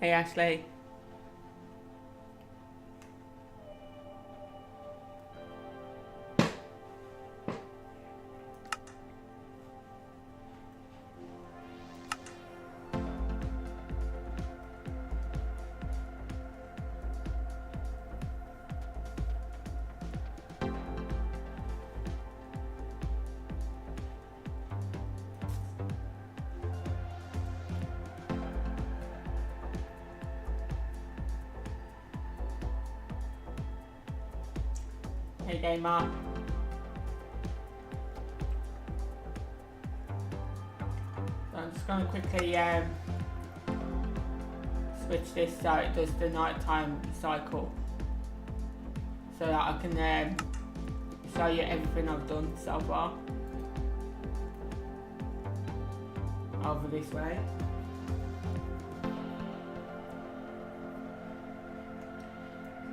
Hey Ashley. Hey gamer. So I'm just going to quickly switch this so it does the nighttime cycle, so that I can show you everything I've done so far. Over this way.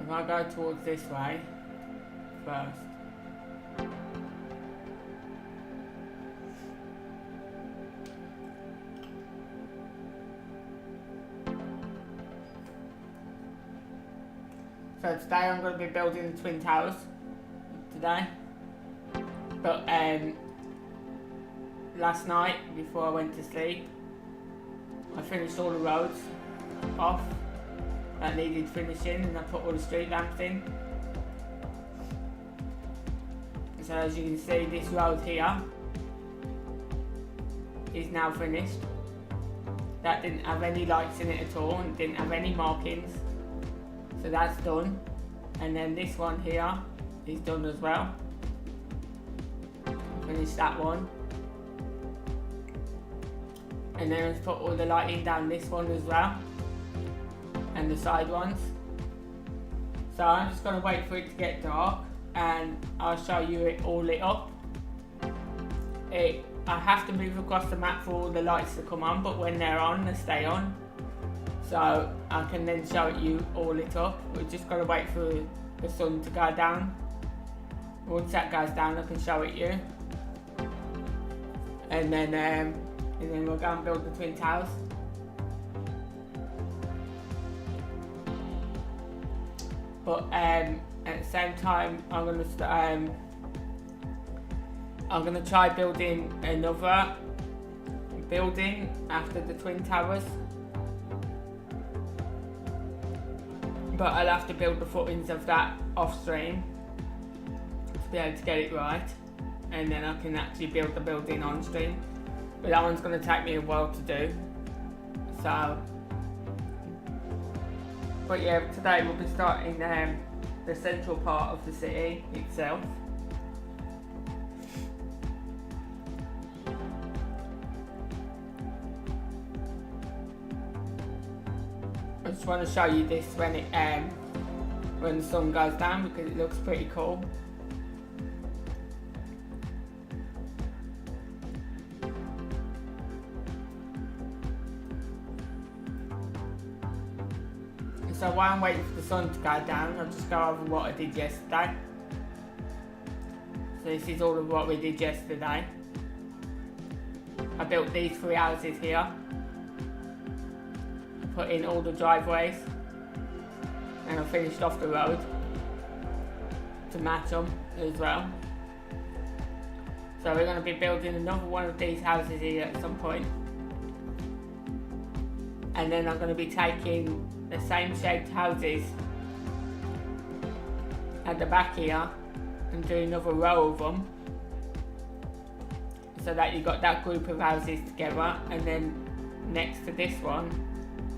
If I go towards this way first. So today I'm going to be building the Twin Towers today, but last night before I went to sleep I finished all the roads off that needed finishing, and I put all the street lamps in. So as you can see, this road here is now finished. That didn't have any lights in it at all and didn't have any markings. So that's done. And then this one here is done as well. Finished that one. And then let's put all the lighting down this one as well. And the side ones. So I'm just going to wait for it to get dark and I'll show you it all lit up. I have to move across the map for all the lights to come on, but when they're on, they stay on. So I can then show you all lit up. We're just going to wait for the sun to go down. Once that goes down, I can show it you. And then we'll go and build the Twin Towers. But at the same time, I'm gonna try building another building after the Twin Towers. But I'll have to build the footings of that off stream to be able to get it right, and then I can actually build the building on stream. But that one's going to take me a while to do. So, but yeah, today we'll be starting the central part of the city itself. I just want to show you this when the sun goes down, because it looks pretty cool. So while I'm waiting for the sun to go down, I'll just go over what I did yesterday. So this is all of what we did yesterday. I built these 3 houses here. Put in all the driveways, and I finished off the road to match them as well. So we're going to be building another one of these houses here at some point, and then I'm going to be taking the same shaped houses at the back here and do another row of them, so that you got that group of houses together. And then next to this one,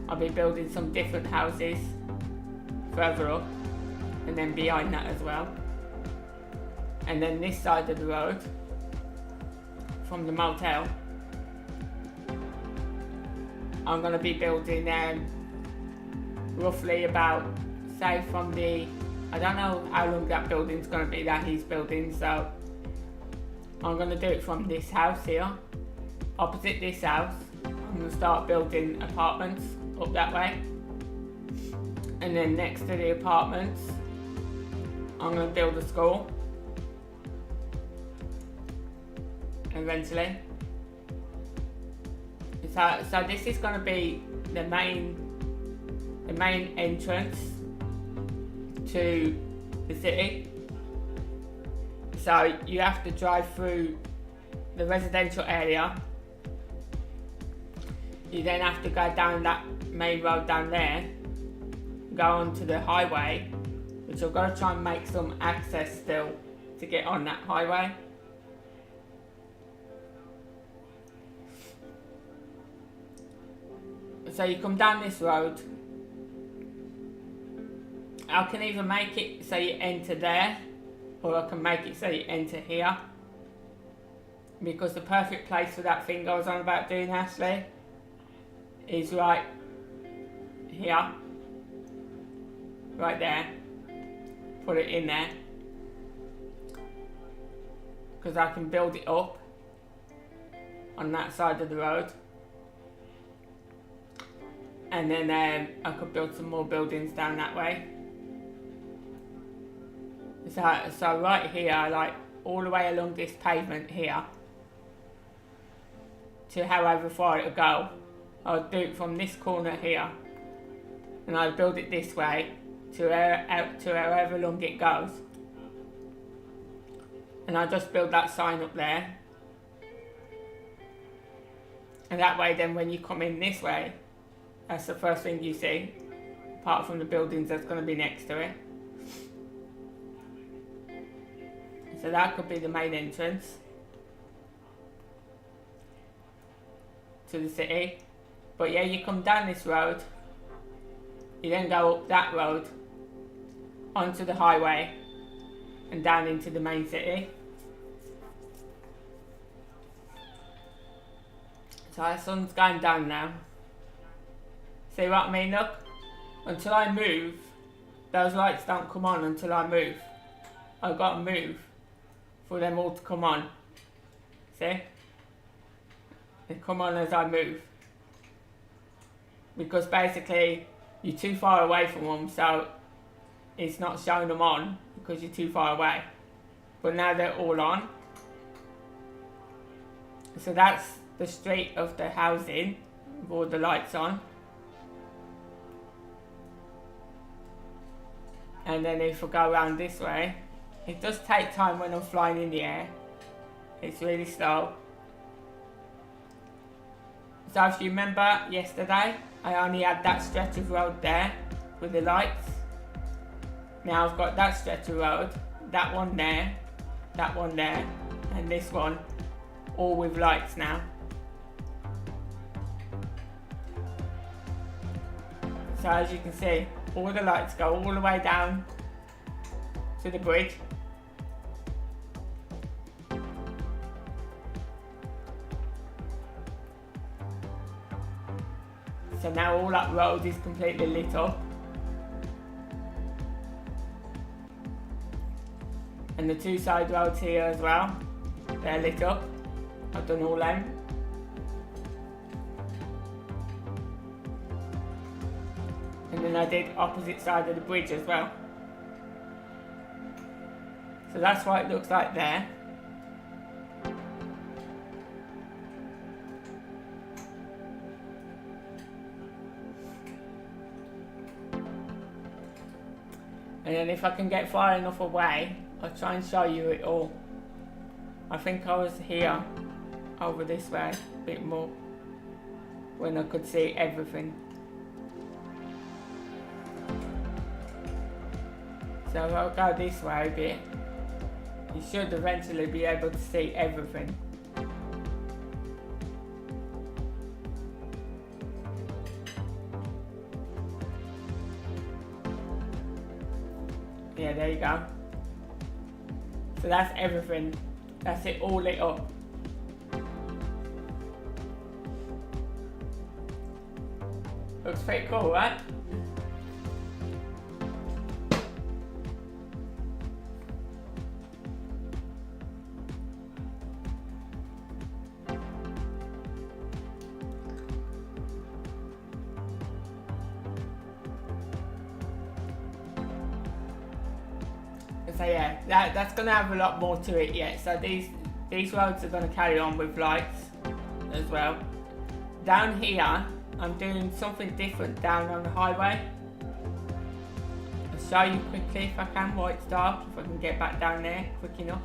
I'll be building some different houses further up, and then behind that as well. And then this side of the road, from the motel, I'm going to be building roughly about, say from the, I don't know how long that building's going to be that he's building, so I'm going to do it from this house here, opposite this house. I'm going to start building apartments up that way, and then next to the apartments I'm going to build a school eventually. So this is going to be the main the main entrance to the city. So you have to drive through the residential area. You then have to go down that main road down there, go onto the highway, which I've got to try and make some access still to get on that highway. So you come down this road. I can either make it so you enter there, or I can make it so you enter here. Because the perfect place for that thing I was on about doing, Ashley, is right here. Right there. Put it in there. Because I can build it up on that side of the road. And then I could build some more buildings down that way. So right here, like all the way along this pavement here, to however far it'll go, I'll do it from this corner here, and I'll build it this way to however long it goes. And I'll just build that sign up there. And that way then when you come in this way, that's the first thing you see, apart from the buildings that's going to be next to it. So that could be the main entrance to the city. But yeah, you come down this road, you then go up that road, onto the highway, and down into the main city. So the sun's going down now. See what I mean? Look, until I move, those lights don't come on until I move. I've got to move for them all to come on. See? They come on as I move. Because basically, you're too far away from them, so it's not showing them on because you're too far away. But now they're all on. So that's the street of the housing with all the lights on. And then if I go around this way, it does take time when I'm flying in the air. It's really slow. So if you remember yesterday, I only had that stretch of road there with the lights. Now I've got that stretch of road, that one there, and this one, all with lights now. So as you can see, all the lights go all the way down to the bridge. So now all that road is completely lit up. And the two side roads here as well, they're lit up. I've done all them. And then I did opposite side of the bridge as well. So that's what it looks like there. And then if I can get far enough away, I'll try and show you it all. I think I was here, over this way, a bit more, when I could see everything. So I'll go this way a bit. You should eventually be able to see everything. Yeah, there you go. So that's everything. That's it all lit up. Looks pretty cool, right? So yeah, that's going to have a lot more to it yet. So these roads are going to carry on with lights as well. Down here, I'm doing something different down on the highway. I'll show you quickly if I can while it's dark, if I can get back down there quick enough.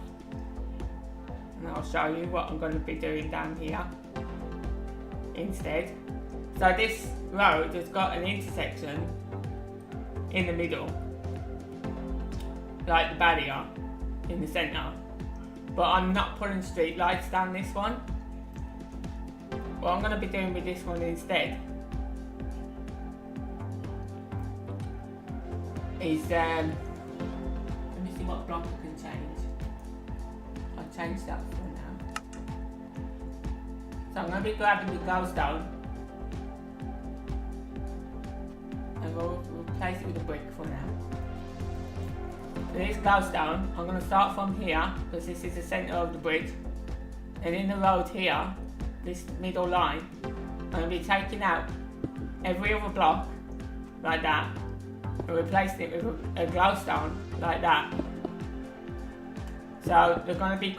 And I'll show you what I'm going to be doing down here instead. So this road has got an intersection in the middle, like the barrier in the centre. But I'm not putting street lights down this one. What I'm going to be doing with this one instead is, let me see what block I can change. I'll change that for now. So I'm going to be grabbing the glowstone and we'll replace it with a brick for now. So this glowstone, I'm going to start from here because this is the centre of the bridge, and in the road here, this middle line, I'm going to be taking out every other block like that and replacing it with a glowstone like that. So they're going to be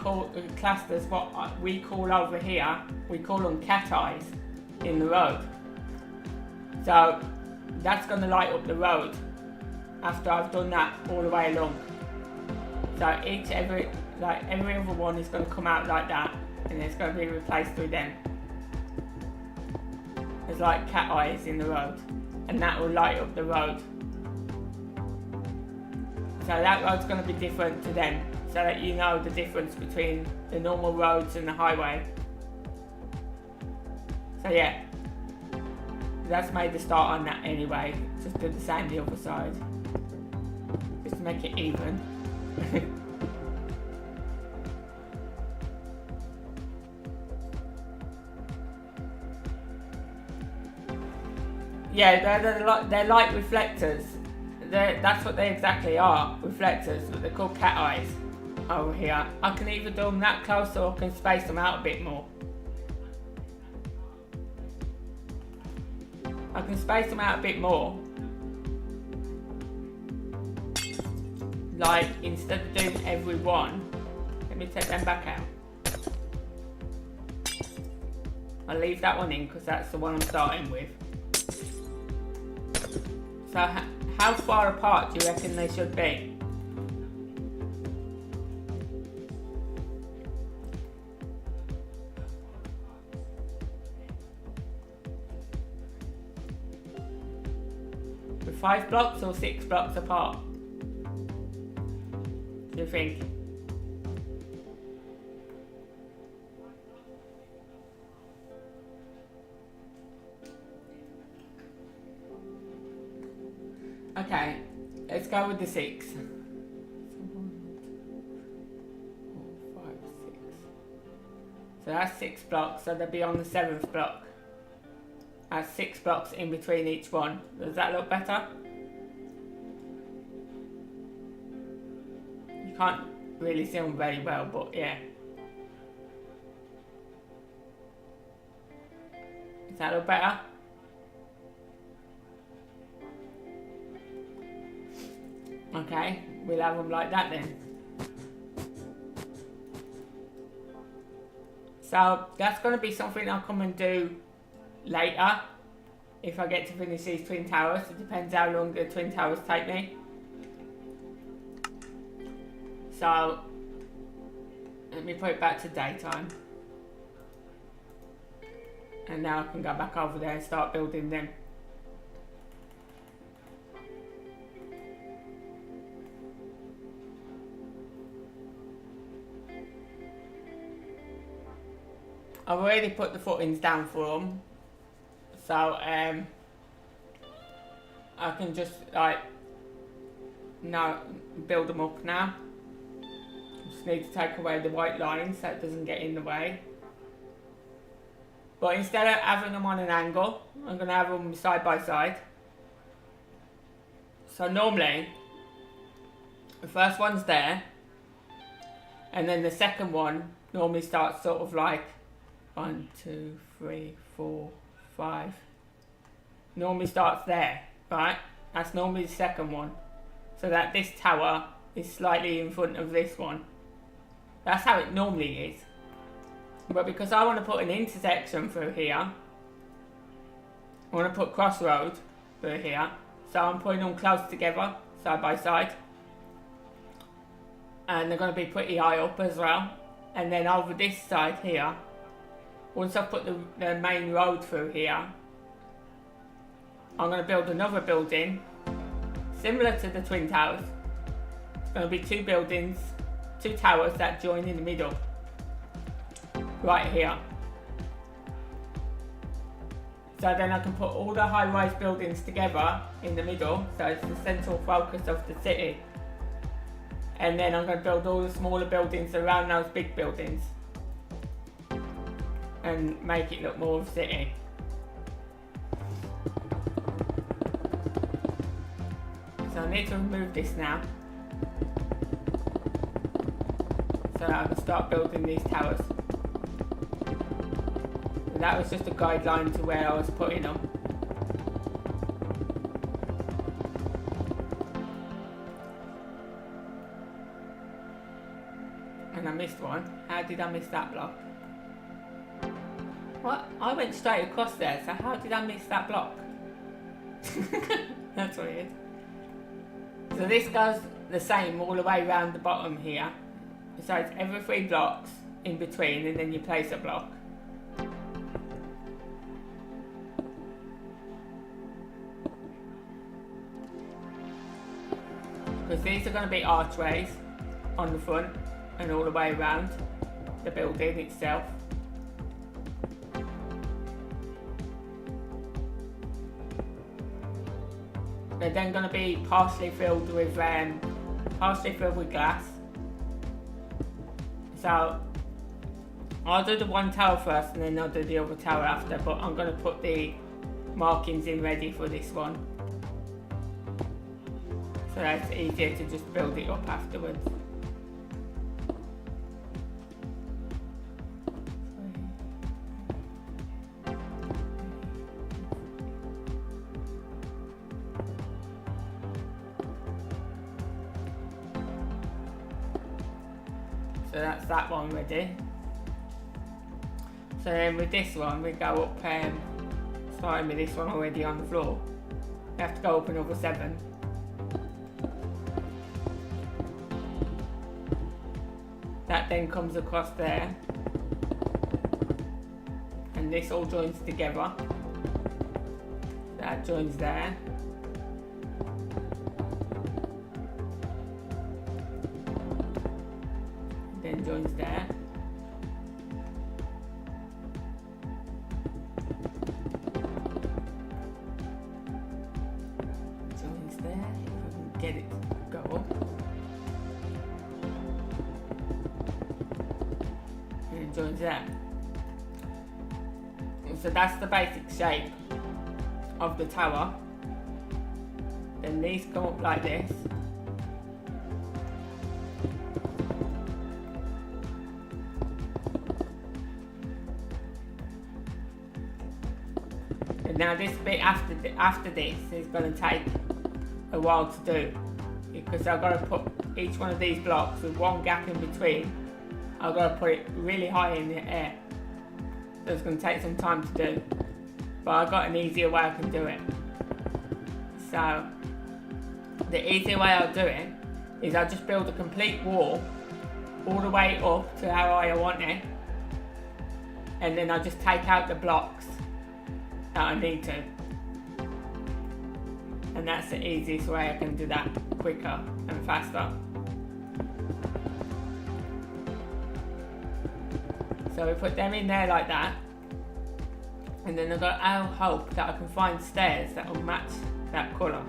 classed as what we call over here, we call them cat eyes in the road. So that's going to light up the road after I've done that all the way along. So every other one is going to come out like that, and it's going to be replaced with them. There's like cat eyes in the road, and that will light up the road. So that road's going to be different to them, so that you know the difference between the normal roads and the highway. So yeah, that's made the start on that anyway. Just do the same the other side, just to make it even. Yeah, they're light reflectors. That's what they exactly are, reflectors, but they're called cat eyes over here. I can either do them that close or I can space them out a bit more. I can space them out a bit more. Like, instead of doing every one, let me take them back out. I'll leave that one in because that's the one I'm starting with. So how far apart do you reckon they should be? With 5 blocks or 6 blocks apart? Do you think? Okay, let's go with the 6. 4, 5, 6. So that's 6 blocks, so they'll be on the 7th block. That's 6 blocks in between each one. Does that look better? You can't really see them very well, but yeah. Does that look better? Okay, we'll have them like that then. So that's going to be something I'll come and do later if I get to finish these twin towers. It depends how long the twin towers take me. So let me put it back to daytime, and now I can go back over there and start building them. I've already put the footings down for them, so I can just like now build them up now. Just need to take away the white lines so it doesn't get in the way. But instead of having them on an angle, I'm going to have them side by side. So normally, the first one's there, and then the second one normally starts sort of like 1, 2, 3, 4, 5. Normally starts there, right? That's normally the second one. So that this tower is slightly in front of this one. That's how it normally is. But because I want to put an intersection through here, I want to put crossroad through here. So I'm putting them close together, side by side. And they're going to be pretty high up as well. And then over this side here, once I've put the main road through here, I'm going to build another building similar to the Twin Towers. It's going to be two buildings, two towers that join in the middle, right here. So then I can put all the high-rise buildings together in the middle, so it's the central focus of the city. And then I'm going to build all the smaller buildings around those big buildings and make it look more of a city. So I need to remove this now, so I can start building these towers. And that was just a guideline to where I was putting them. And I missed one. How did I miss that block? What? I went straight across there, so how did I miss that block? That's weird. So this goes the same all the way around the bottom here. So it's every 3 blocks in between, and then you place a block. Because these are going to be archways on the front and all the way around the building itself. They're then going to be partially filled with glass. So I'll do the one tower first and then I'll do the other tower after, but I'm going to put the markings in ready for this one, so that's easier to just build it up afterwards. So that's that one ready. So then with this one, we go up, starting with this one already on the floor. We have to go up another 7. That then comes across there. And this all joins together. That joins there. Then joins there. Joins there, if we can get it to go up. And it joins there. So that's the basic shape of the tower. Then these come up like this. Now this bit after this is going to take a while to do, because I've got to put each one of these blocks with one gap in between. I've got to put it really high in the air, so it's going to take some time to do, but I've got an easier way I can do it. So the easier way I'll do it is I'll just build a complete wall all the way up to how high I want it, and then I'll just take out the blocks that I need to, and that's the easiest way I can do that quicker and faster. So we put them in there like that, and then I'll hope that I can find stairs that will match that colour.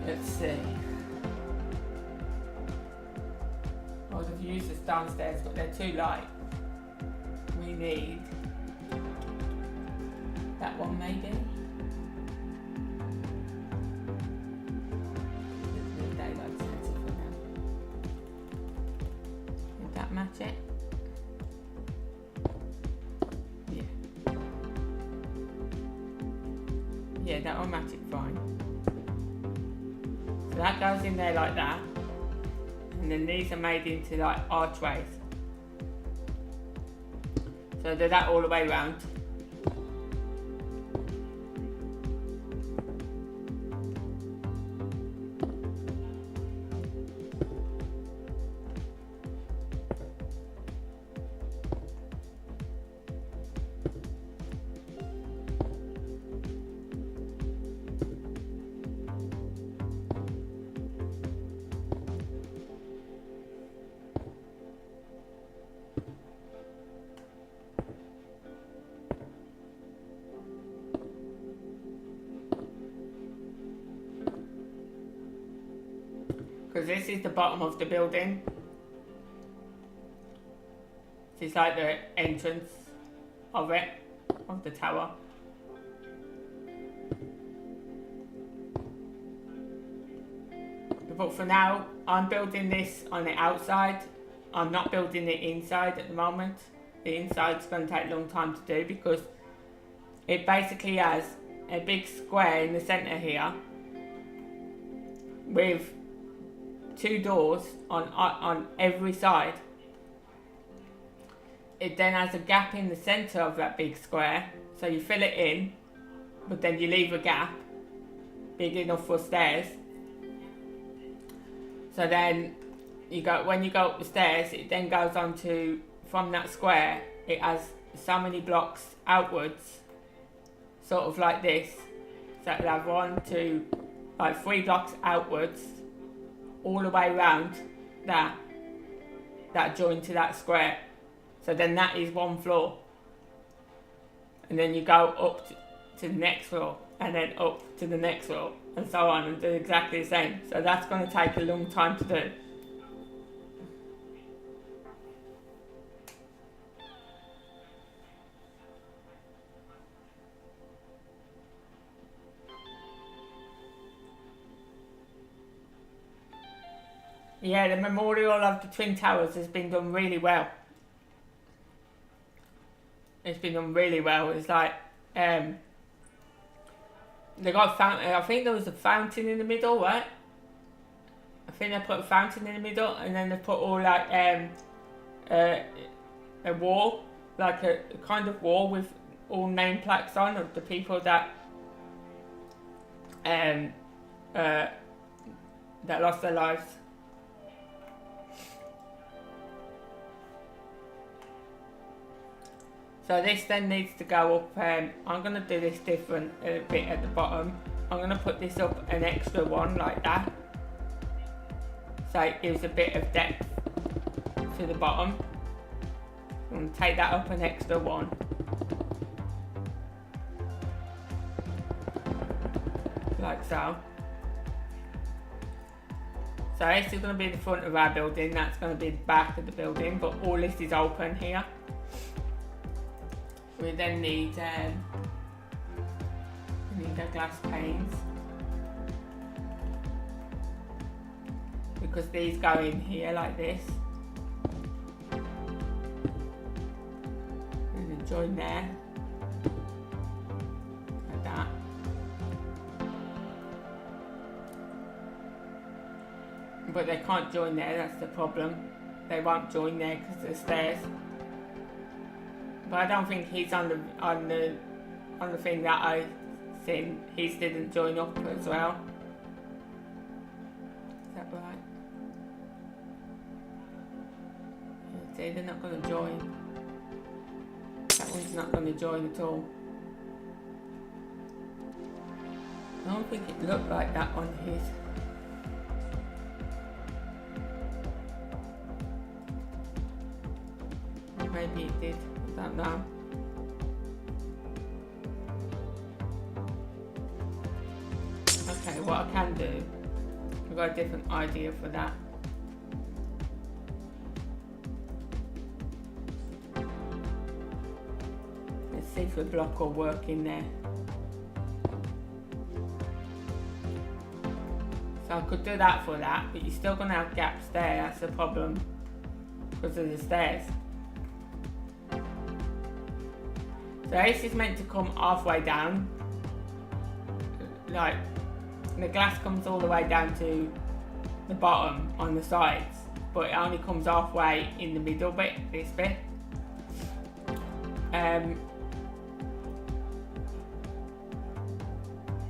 Let's see. I would have used this downstairs, but they're too light. We need that one maybe. The daylight sensor for now. Would that match it? Yeah. Yeah, that will match it fine. So that goes in there like that. And then these are made into like archways. So do that all the way around. Because this is the bottom of the building. This is like the entrance of it, of the tower. But for now, I'm building this on the outside. I'm not building it inside at the moment. The inside's going to take a long time to do because it basically has a big square in the centre here with 2 doors on every side. It then has a gap in the centre of that big square, so you fill it in, but then you leave a gap big enough for stairs. So then when you go up the stairs, it then goes on to, from that square, it has so many blocks outwards, sort of like this. So it'll have 1, 2, like 3 blocks outwards, all the way around that join to that square. So then that is 1 floor. And then you go up to the next floor, and then up to the next floor, and so on, and do exactly the same. So that's going to take a long time to do. Yeah, the memorial of the Twin Towers has been done really well. It's been done really well. It's like, they got a fountain. I think there was a fountain in the middle, right? I think they put a fountain in the middle, and then they put all like a wall, like a kind of wall with all name plaques on of the people that lost their lives. So this then needs to go up, I'm going to do this different a bit at the bottom. I'm going to put this up an extra 1 like that. So it gives a bit of depth to the bottom. I'm going to take that up an extra 1. Like so. So this is going to be the front of our building, that's going to be the back of the building, but all this is open here. We then need our glass panes, because these go in here like this, and then join there like that. But they can't join there, that's the problem. They won't join there because of the stairs. But I don't think he's on the thing that I seen. He didn't join up as well. Is that right? See, they're not going to join. That one's not going to join at all. I don't think it looked like that on his. Maybe it did. I don't know. Okay, what I can do, I've got a different idea for that. Let's see if the block will work in there. So I could do that for that, but you're still going to have gaps there, that's the problem, because of the stairs. So this is meant to come halfway down, like the glass comes all the way down to the bottom on the sides, but it only comes halfway in the middle bit, this bit. But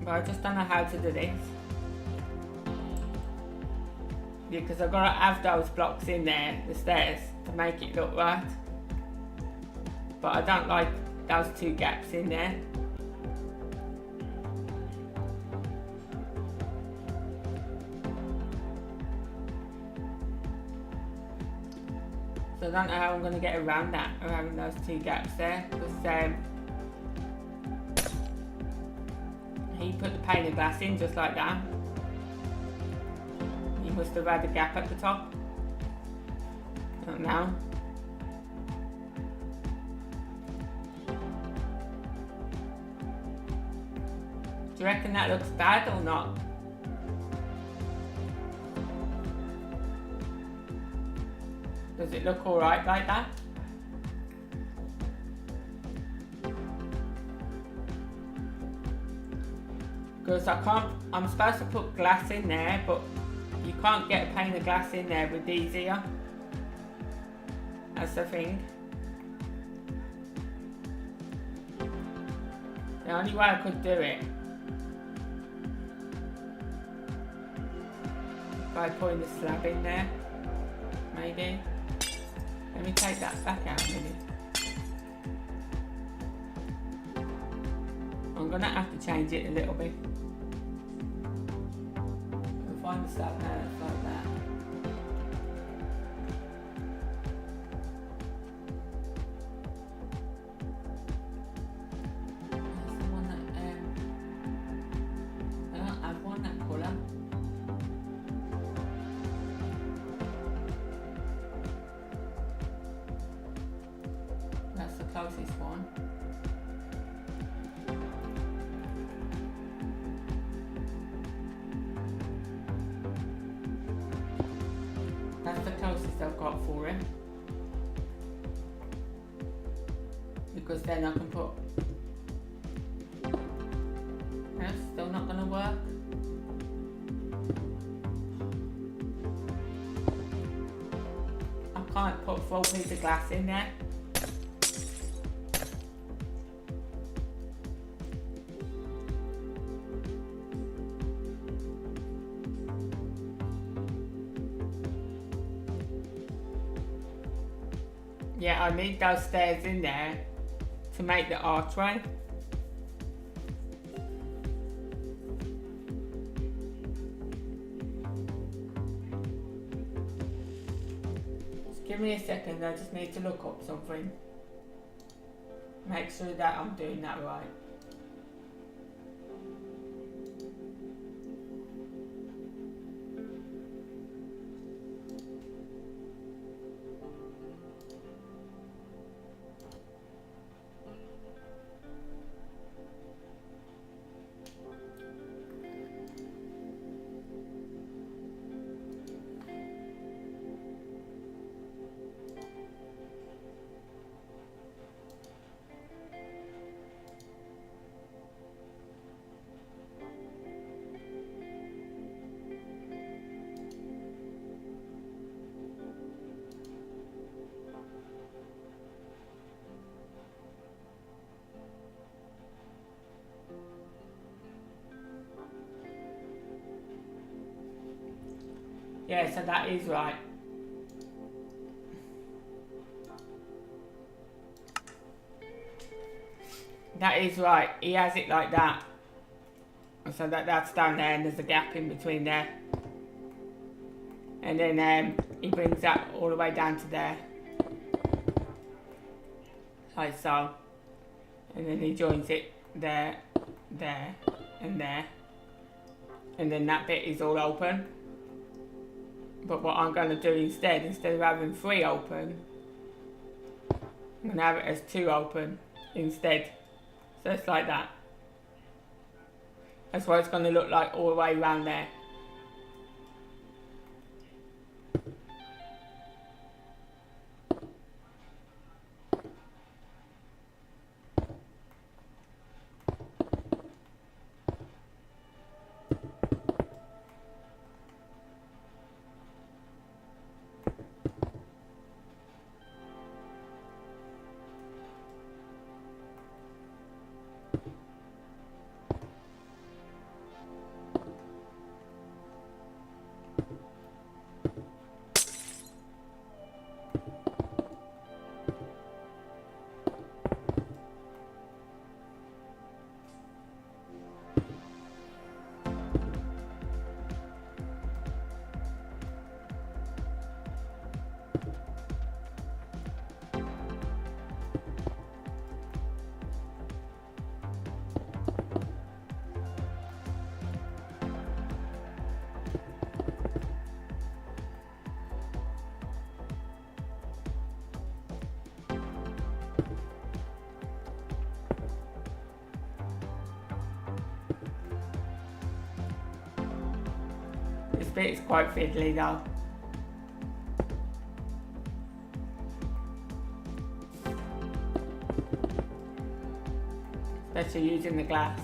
I just don't know how to do this. Because I've got to have those blocks in there, the stairs, to make it look right. But I don't like those two gaps in there. So I don't know how I'm going to get around that, around those two gaps there. Because he put the pane of glass in just like that. He must have had a gap at the top. I don't know. Do you reckon that looks bad or not? Does it look alright like that? Because I'm supposed to put glass in there, but you can't get a pane of glass in there with these here. That's the thing. The only way I could do it by putting the slab in there, maybe. Let me take that back out a minute. I'm gonna have to change it a little bit. I'll find the slab now that's like that. That's the one that I don't have one that colour. That's the closest one. That's the closest I've got for it. Because then I can put... That's still not going to work. I can't put a full piece of glass in there. Yeah, I need those stairs in there to make the archway. Just give me a second, I just need to look up something. Make sure that I'm doing that right. Yeah, so that is right. That is right. He has it like that. So that's down there and there's a gap in between there. And then he brings that all the way down to there. Like so. And then he joins it there, there, and there. And then that bit is all open. But what I'm going to do instead of having 3 open, I'm going to have it as 2 open instead. So it's like that. That's what it's going to look like all the way around there. This bit is quite fiddly though. Especially using the glass.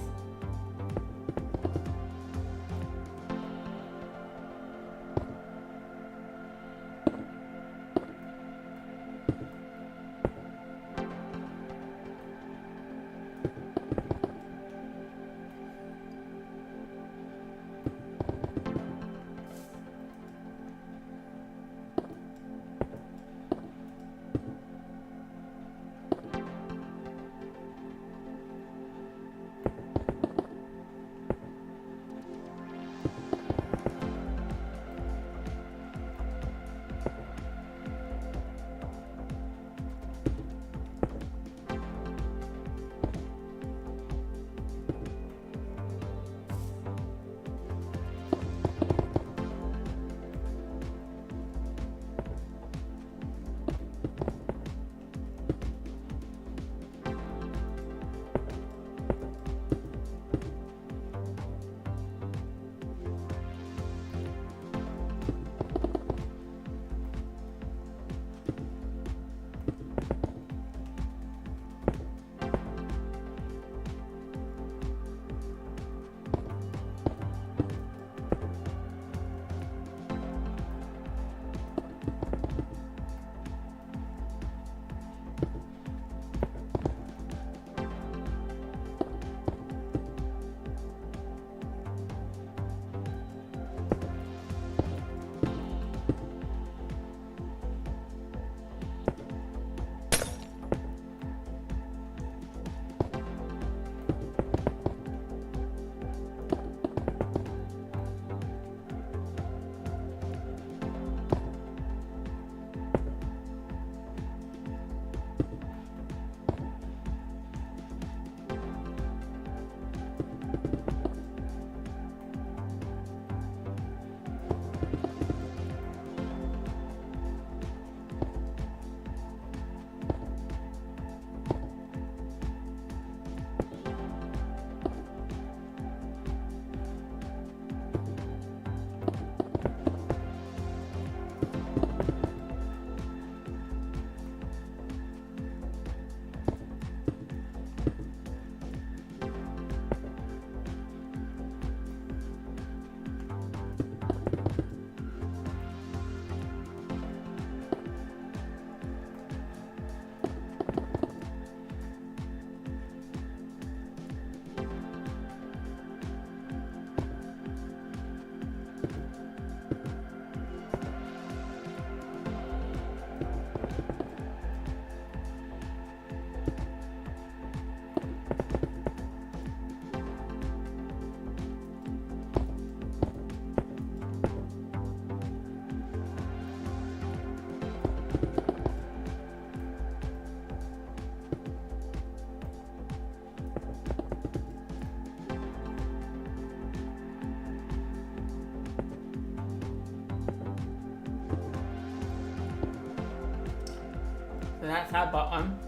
So that's our bottom.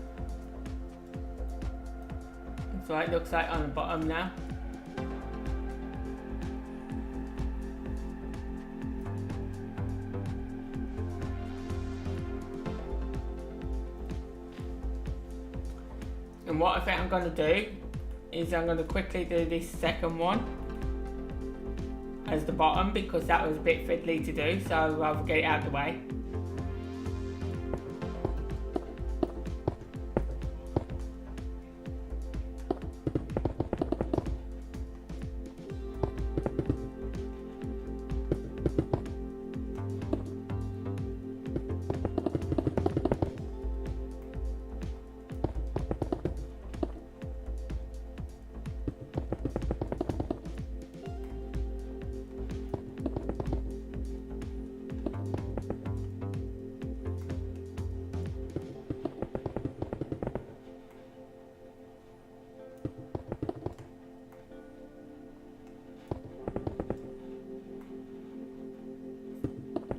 That's what it looks like on the bottom now. And what I think I'm going to do is I'm going to quickly do this second one as the bottom, because that was a bit fiddly to do, so I'll rather get it out of the way.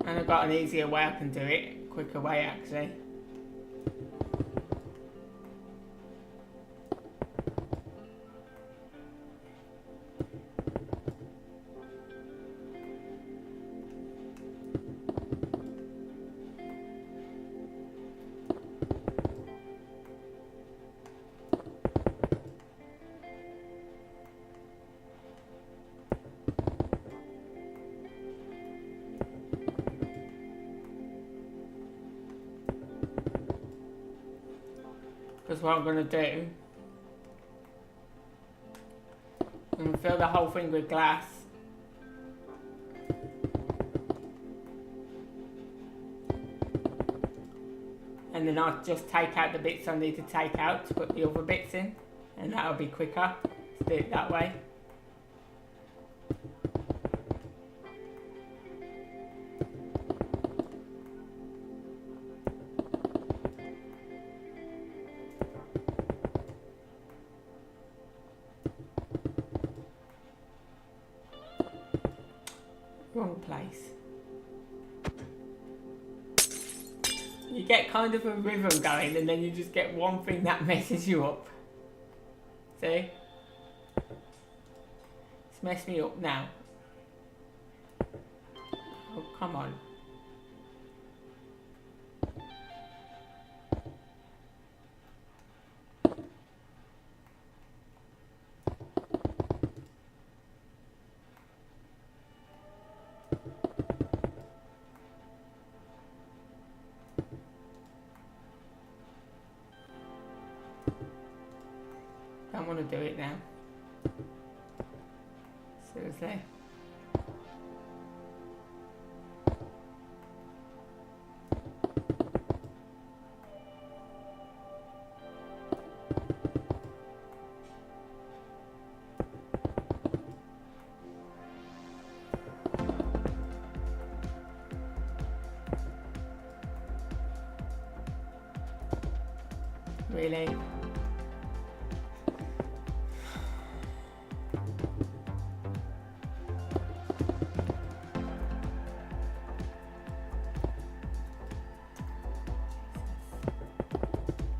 And I've got an easier way I can do it, quicker way actually. Because what I'm going to do, I'm going to fill the whole thing with glass. And then I'll just take out the bits I need to take out to put the other bits in. And that'll be quicker to do it that way. Wrong place. You get kind of a rhythm going and then you just get one thing that messes you up. See? It's messed me up now. Oh, come on. Don't want to do it now. Seriously. Really?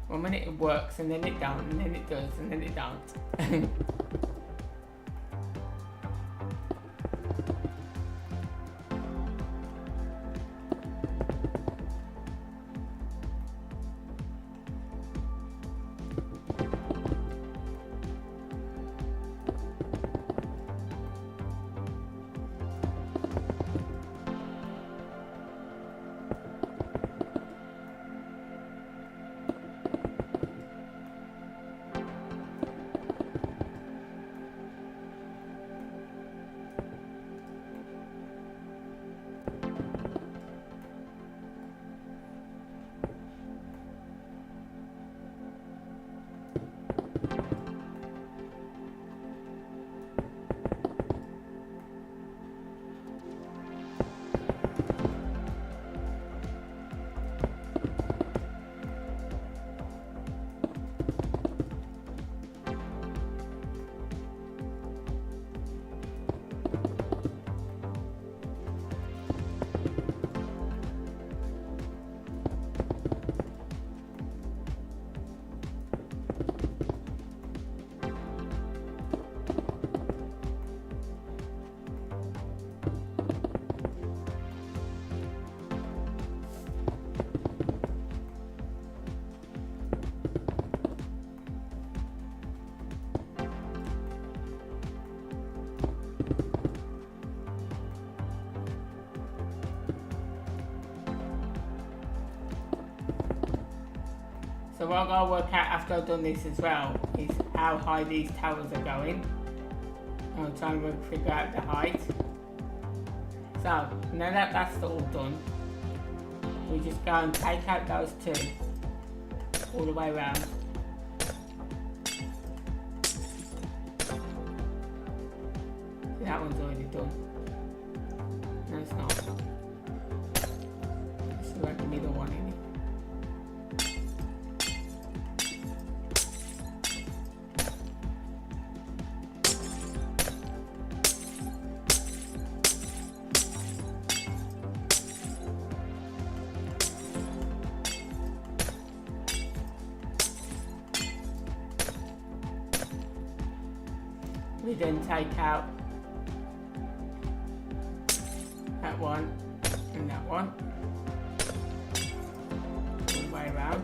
One minute it works and then it don't, and then it does and then it don't. So what I've got to work out after I've done this as well is how high these towers are going. I'm trying to figure out the height. So now that that's all done, we just go and take out those two all the way around. That one's already done. No, it's not. It's like the middle one in it. We then take out that one and that one all the way around.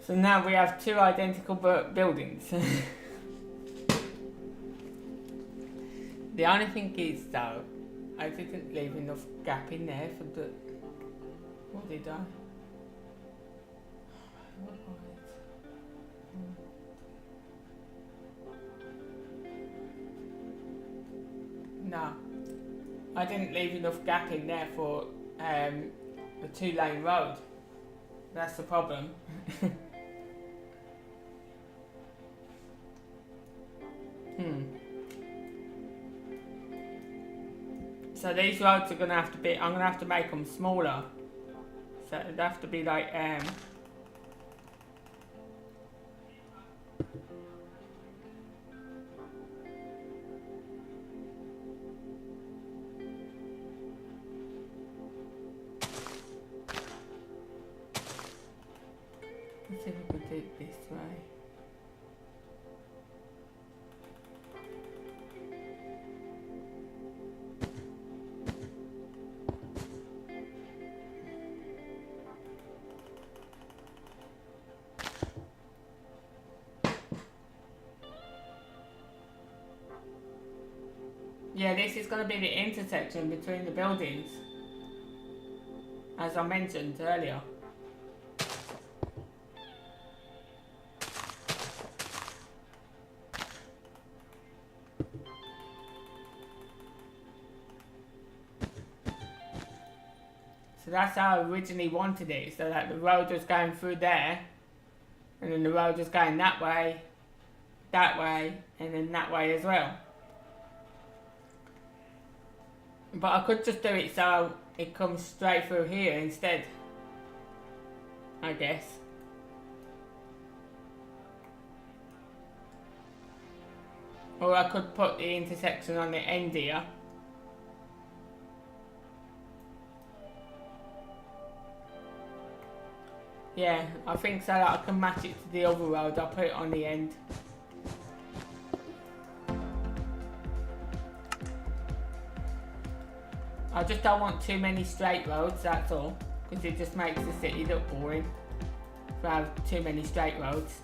So now we have two identical buildings. The only thing is though, I didn't leave enough gap in there for the... What did I? No, I didn't leave enough gap in there for the 2-lane road. That's the problem. So these roads are gonna have to be, I'm gonna have to make them smaller. So it'd have to be like let's see if we could do it this way. Yeah, this is going to be the intersection between the buildings, as I mentioned earlier. So that's how I originally wanted it, so that the road was going through there, and then the road was going that way, and then that way as well. But I could just do it so it comes straight through here instead, I guess. Or I could put the intersection on the end here. Yeah, I think so that I can match it to the other road. I'll put it on the end. I just don't want too many straight roads, that's all. Because it just makes the city look boring. If I have too many straight roads.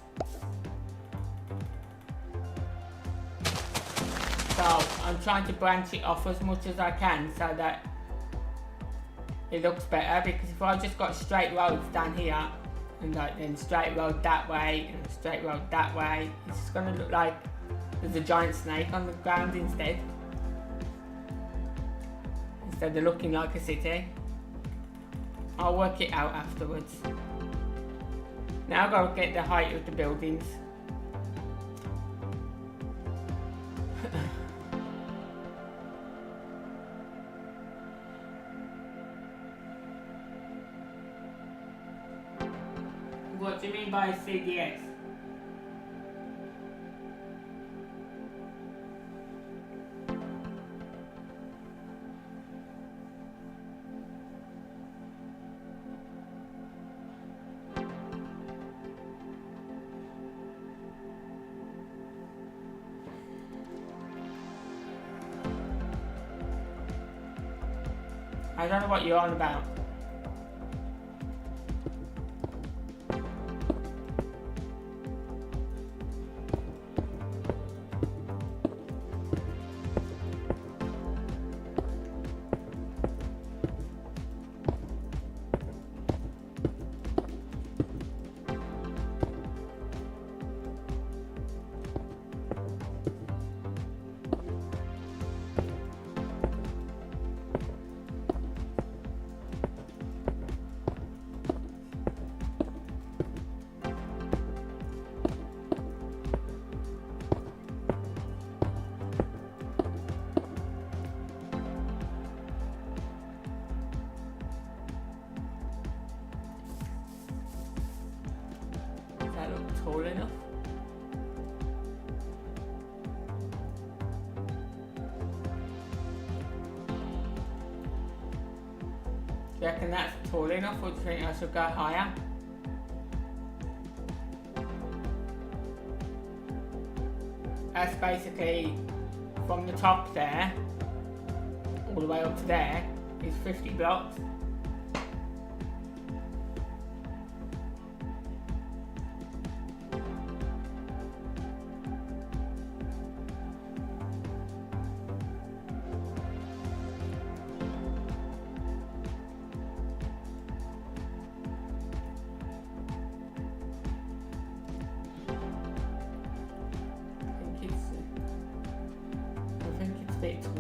So I'm trying to branch it off as much as I can so that it looks better. Because if I just got straight roads down here, and like then straight road that way, and straight road that way, it's just going to look like there's a giant snake on the ground instead. Instead of looking like a city. I'll work it out afterwards. Now I've got to get the height of the buildings. What do you mean by CDS? I don't know what you're on about. Tall enough. Do you reckon that's tall enough, or do you think I should go higher? That's basically from the top there all the way up to there is 50 blocks.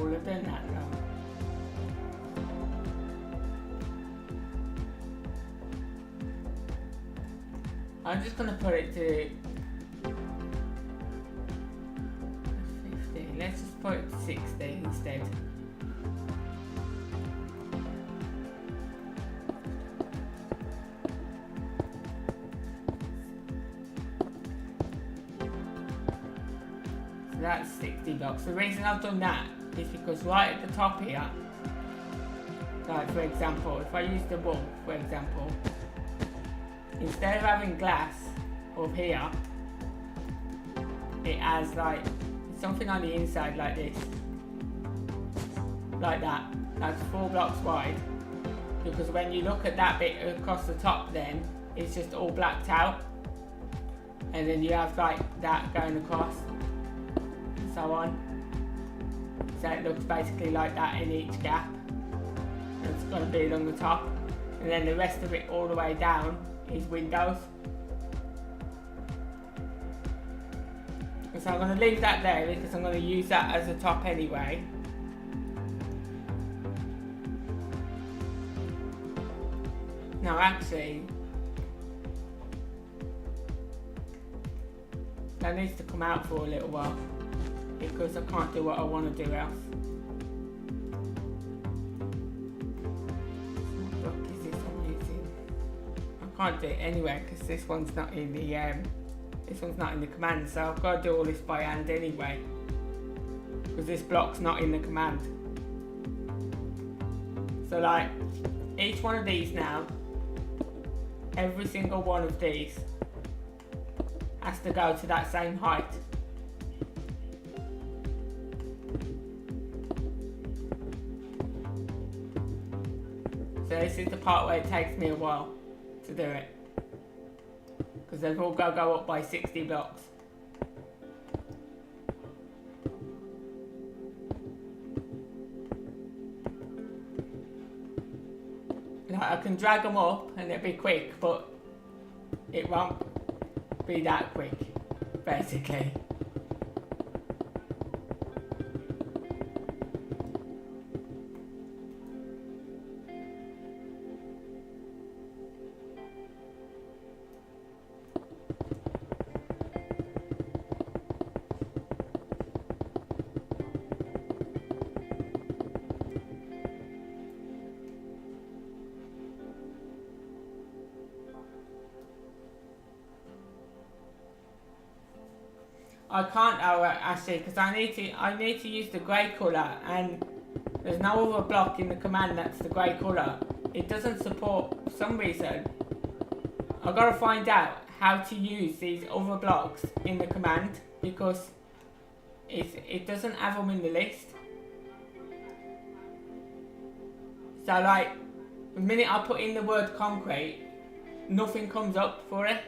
will have done that though. I'm just gonna put it to 50. Let's just put it to 60 instead. So that's 60 blocks. The reason I've done that is because right at the top here, like for example, if I use the wall, for example, instead of having glass up here, it has like something on the inside like this, like that. That's 4 blocks wide, because when you look at that bit across the top, then it's just all blacked out, and then you have like that going across and so on. So it looks basically like that in each gap. It's going to be along the top, and then the rest of it all the way down is windows. So I'm going to leave that there because I'm going to use that as a top anyway. Now actually, that needs to come out for a little while because I can't do what I want to do else. What block is this I'm using? I can't do it anyway because this one's not in the command, so I've got to do all this by hand anyway because this block's not in the command. So like each one of these now, every single one of these has to go to that same height. So this is the part where it takes me a while to do it, because they've all got to go up by 60 blocks. Like I can drag them up and it'll be quick, but it won't be that quick, basically. I can't actually because I need to use the grey colour, and there's no other block in the command that's the grey colour. It doesn't support for some reason. I've got to find out how to use these other blocks in the command because it doesn't have them in the list. So like the minute I put in the word concrete, nothing comes up for it.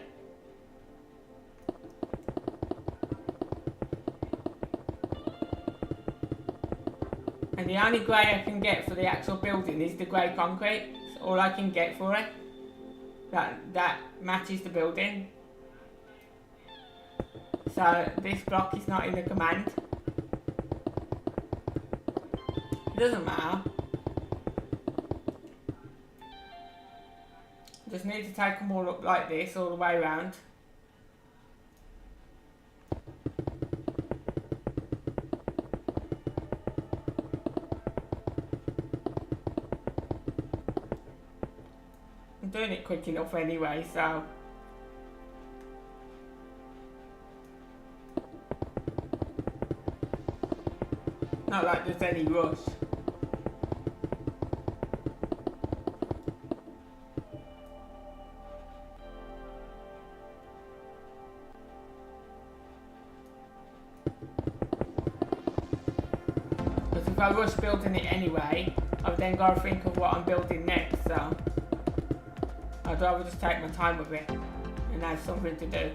And the only grey I can get for the actual building is the grey concrete. It's all I can get for it. That matches the building. So this block is not in the command. It doesn't matter. Just need to take them all up like this all the way around. Doing it quick enough anyway, so not like there's any rush. Because if I rush building it anyway, I've then got to think of what I'm building next, so I'd rather just take my time with it and have something to do.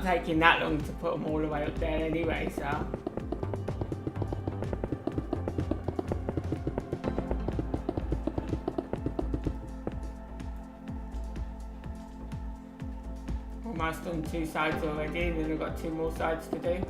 taking that long to put them all the way up there anyway, so. Almost done 2 sides already, and then I've got 2 more sides to do.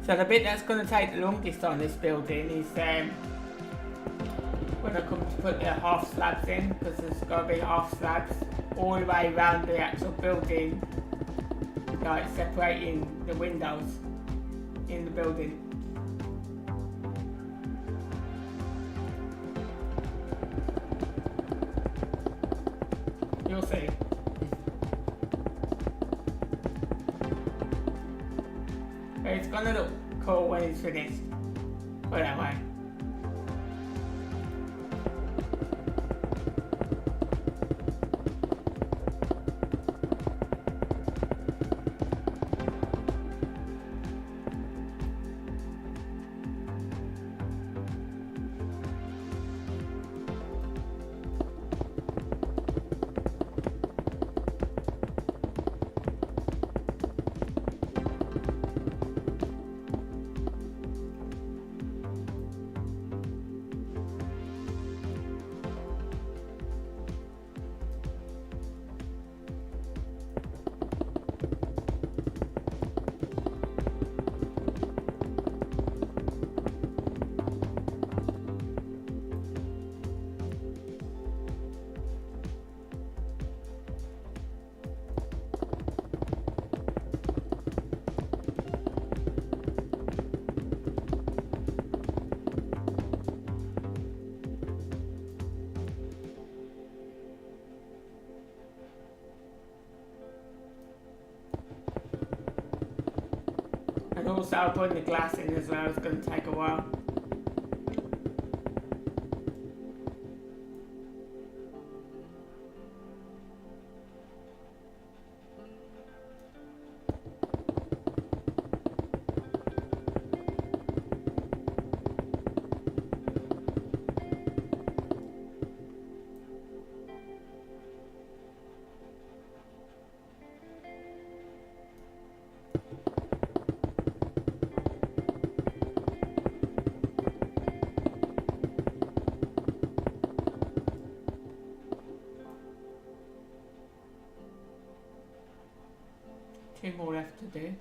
So the bit that's going to take the longest on this building is when I come to put the half slabs in, because there's got to be half slabs all the way around the actual building, like separating the windows in the building. You'll see. But it's gonna look cool when it's finished. Put it that way. And also putting the glass in as well is going to take a while. Two more left to do.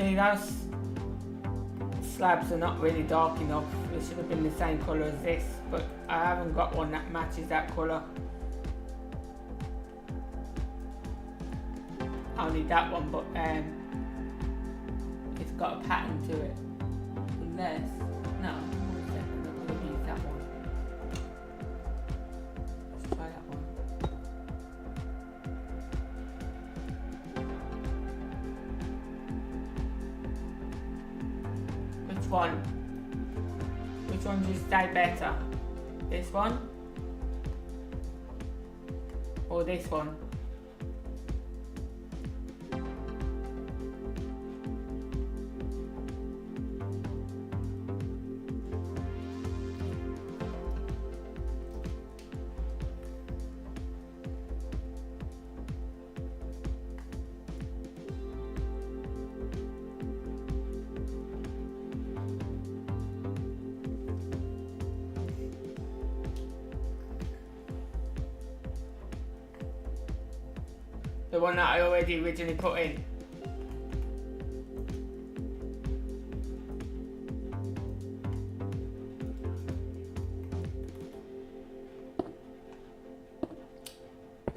See, those slabs are not really dark enough. They should have been the same colour as this, but I haven't got one that matches that colour. I'll need that one, but it's got a pattern to it. Unless, no, one second, I'm going to use that one. Let's try that one. Which one? Which one do you say better? This one? Or this one? The one that I already originally put in.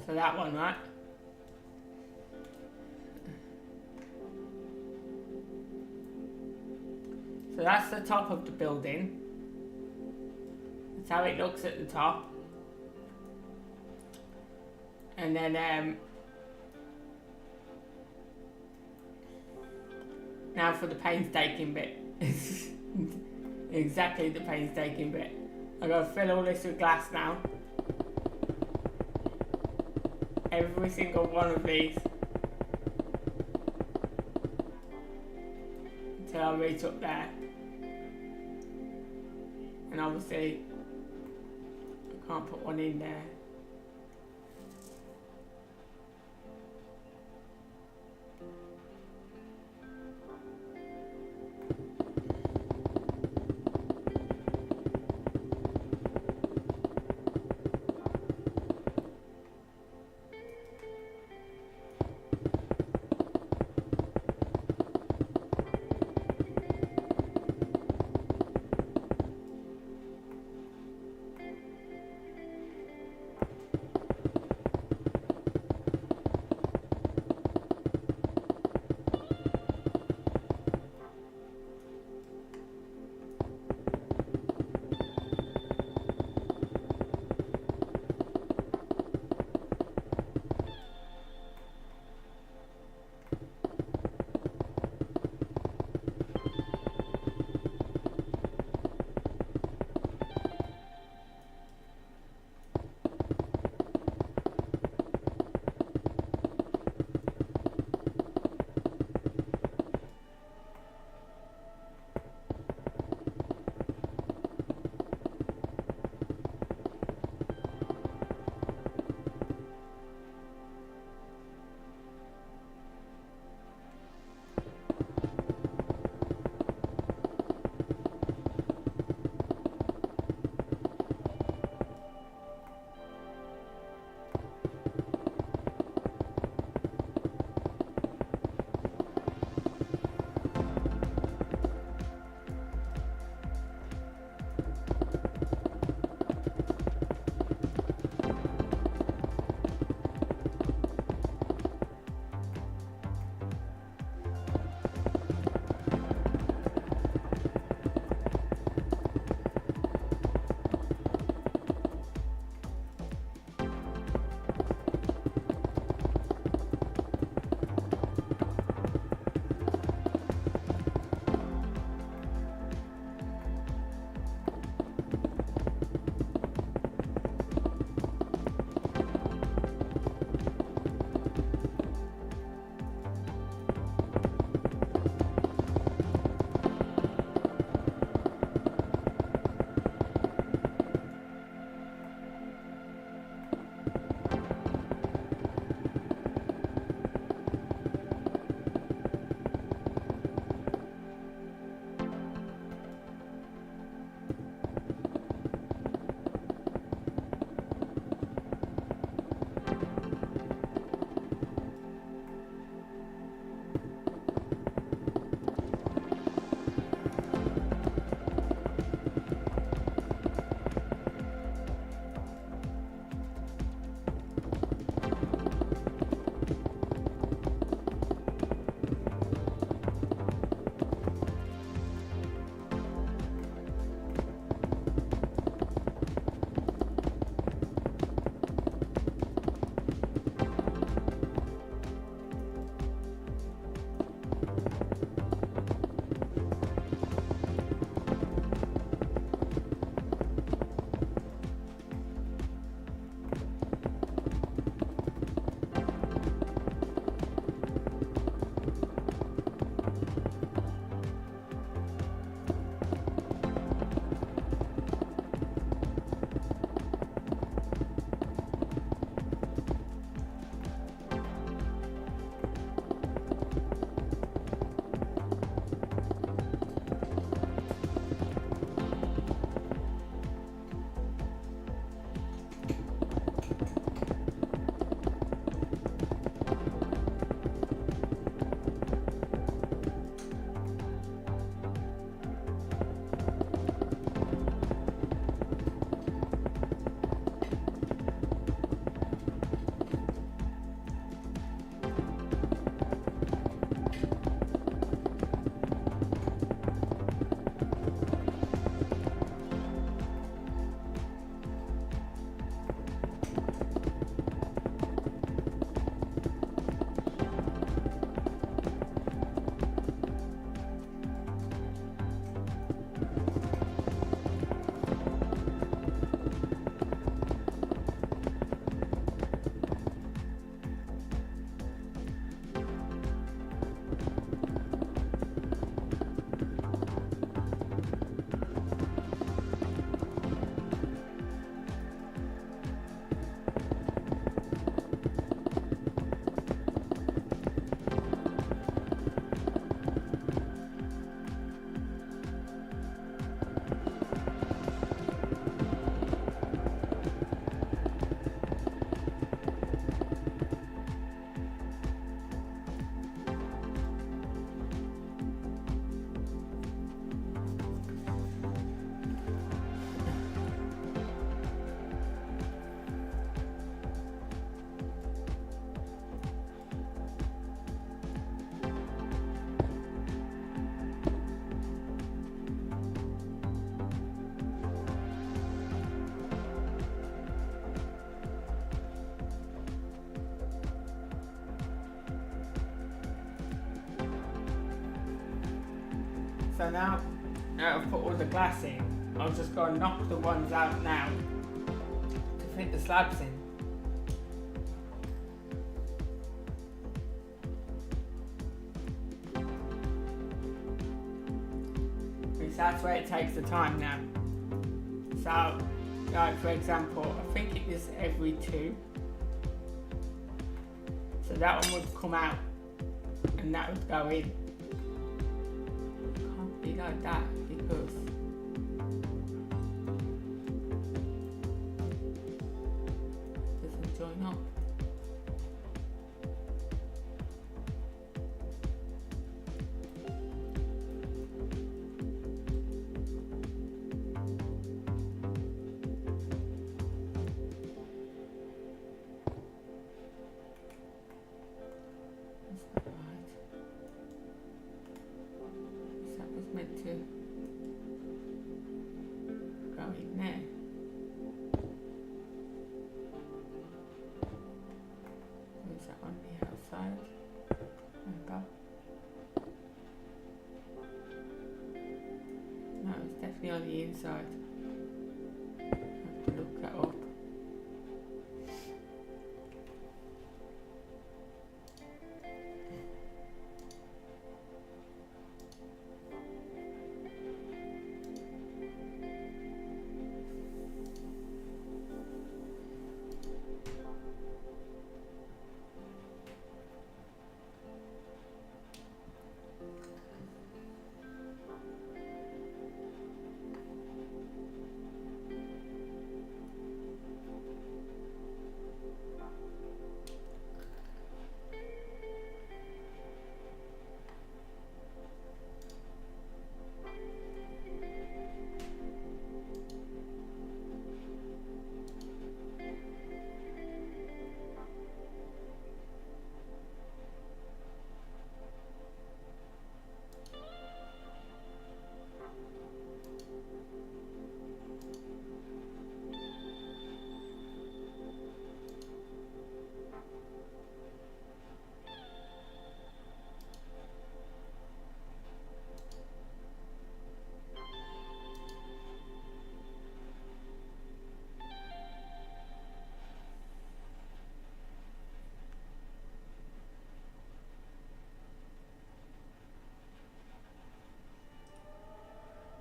So that one, right? So that's the top of the building. That's how it looks at the top. And then now for the painstaking bit. Exactly the painstaking bit. I've got to fill all this with glass now. Every single one of these. Until I reach up there. And obviously, I can't put one in there. So now I've put all the glass in, I'm just going to knock the ones out now to fit the slabs in. Because that's where it takes the time now. So, like for example, I think it is every 2. So that one would come out and that would go in. Can't be like that because it doesn't join up. Meant to go in there. Is that on the outside? Remember? No, it's definitely on the inside. I have to look that up.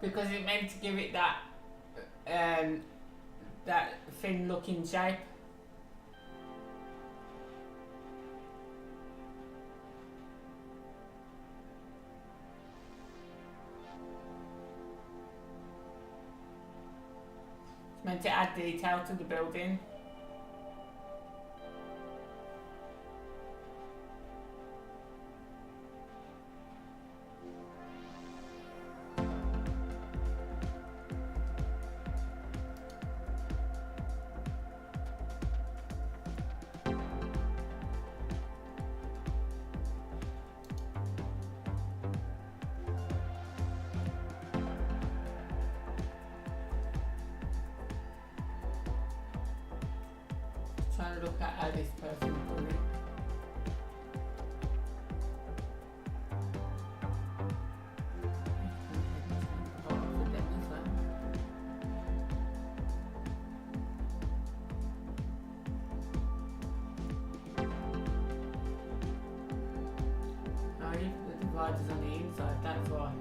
Because it meant to give it that that thin looking shape. It's meant to add detail to the building. Trying to look at how this person done it. Oh, the divider's on the inside, that's why.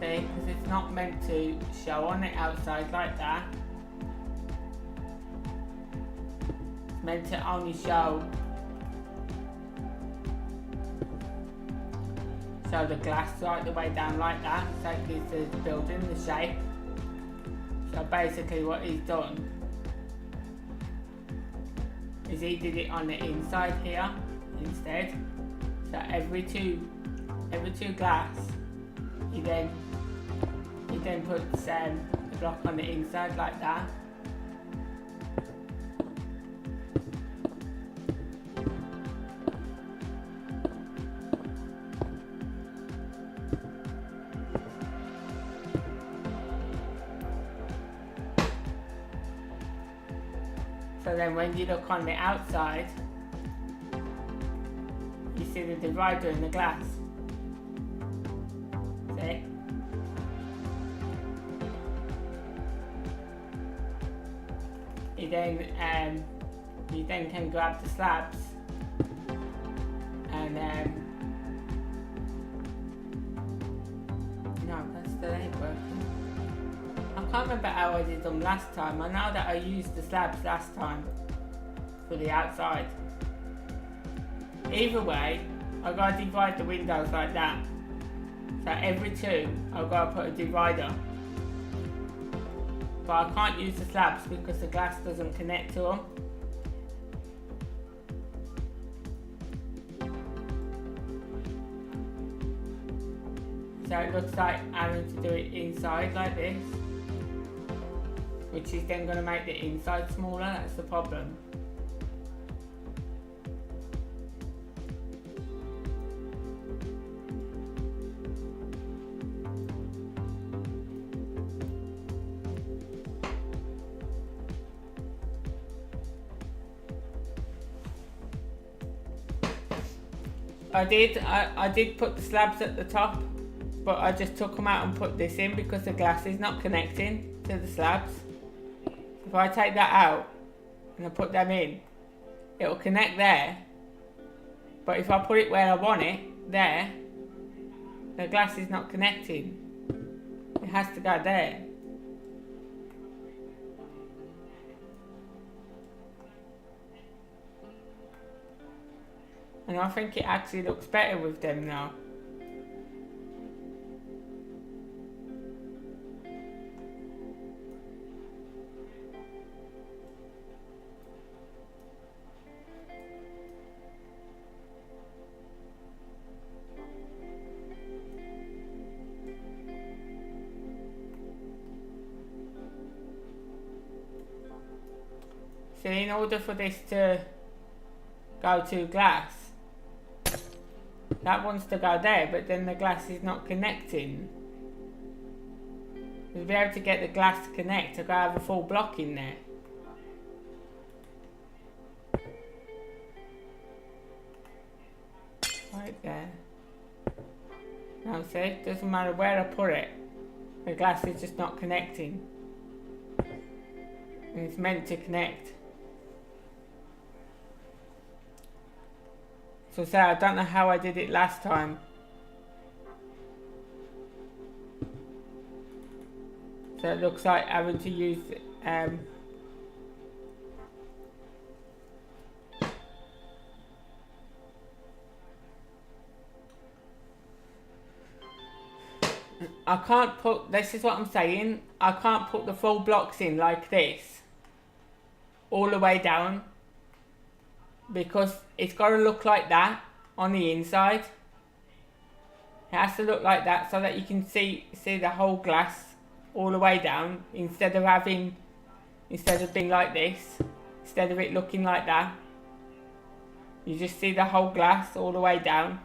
See, because it's not meant to show on the outside like that. It's meant to only show the glass right the way down like that, so it gives the building the shape. So basically what he's done is he did it on the inside here instead. So every two glass he then puts the block on the inside like that. So then when you look on the outside, you see the divider in the glass. See? You then can grab the slabs and no, that still ain't working. I can't remember how I did them last time. I know that I used the slabs last time for the outside. Either way, I've got to divide the windows like that. So every two, I've got to put a divider. But I can't use the slabs because the glass doesn't connect to them. So it looks like having to do it inside like this, which is then going to make the inside smaller. That's the problem. I did put the slabs at the top, but I just took them out and put this in because the glass is not connecting to the slabs. If I take that out and I put them in, it will connect there. But if I put it where I want it, there, the glass is not connecting. It has to go there. And I think it actually looks better with them now. So in order for this to go to glass, that wants to go there, but then the glass is not connecting. To be able to get the glass to connect, I've got to have a full block in there. Right there. Now see, it doesn't matter where I put it, the glass is just not connecting. And it's meant to connect. So say I don't know how I did it last time. So it looks like having to use I can't put, this is what I'm saying, I can't put the full blocks in like this all the way down, because it's got to look like that on the inside. It has to look like that so that you can see the whole glass all the way down, instead of being like this, instead of it looking like that. You just see the whole glass all the way down.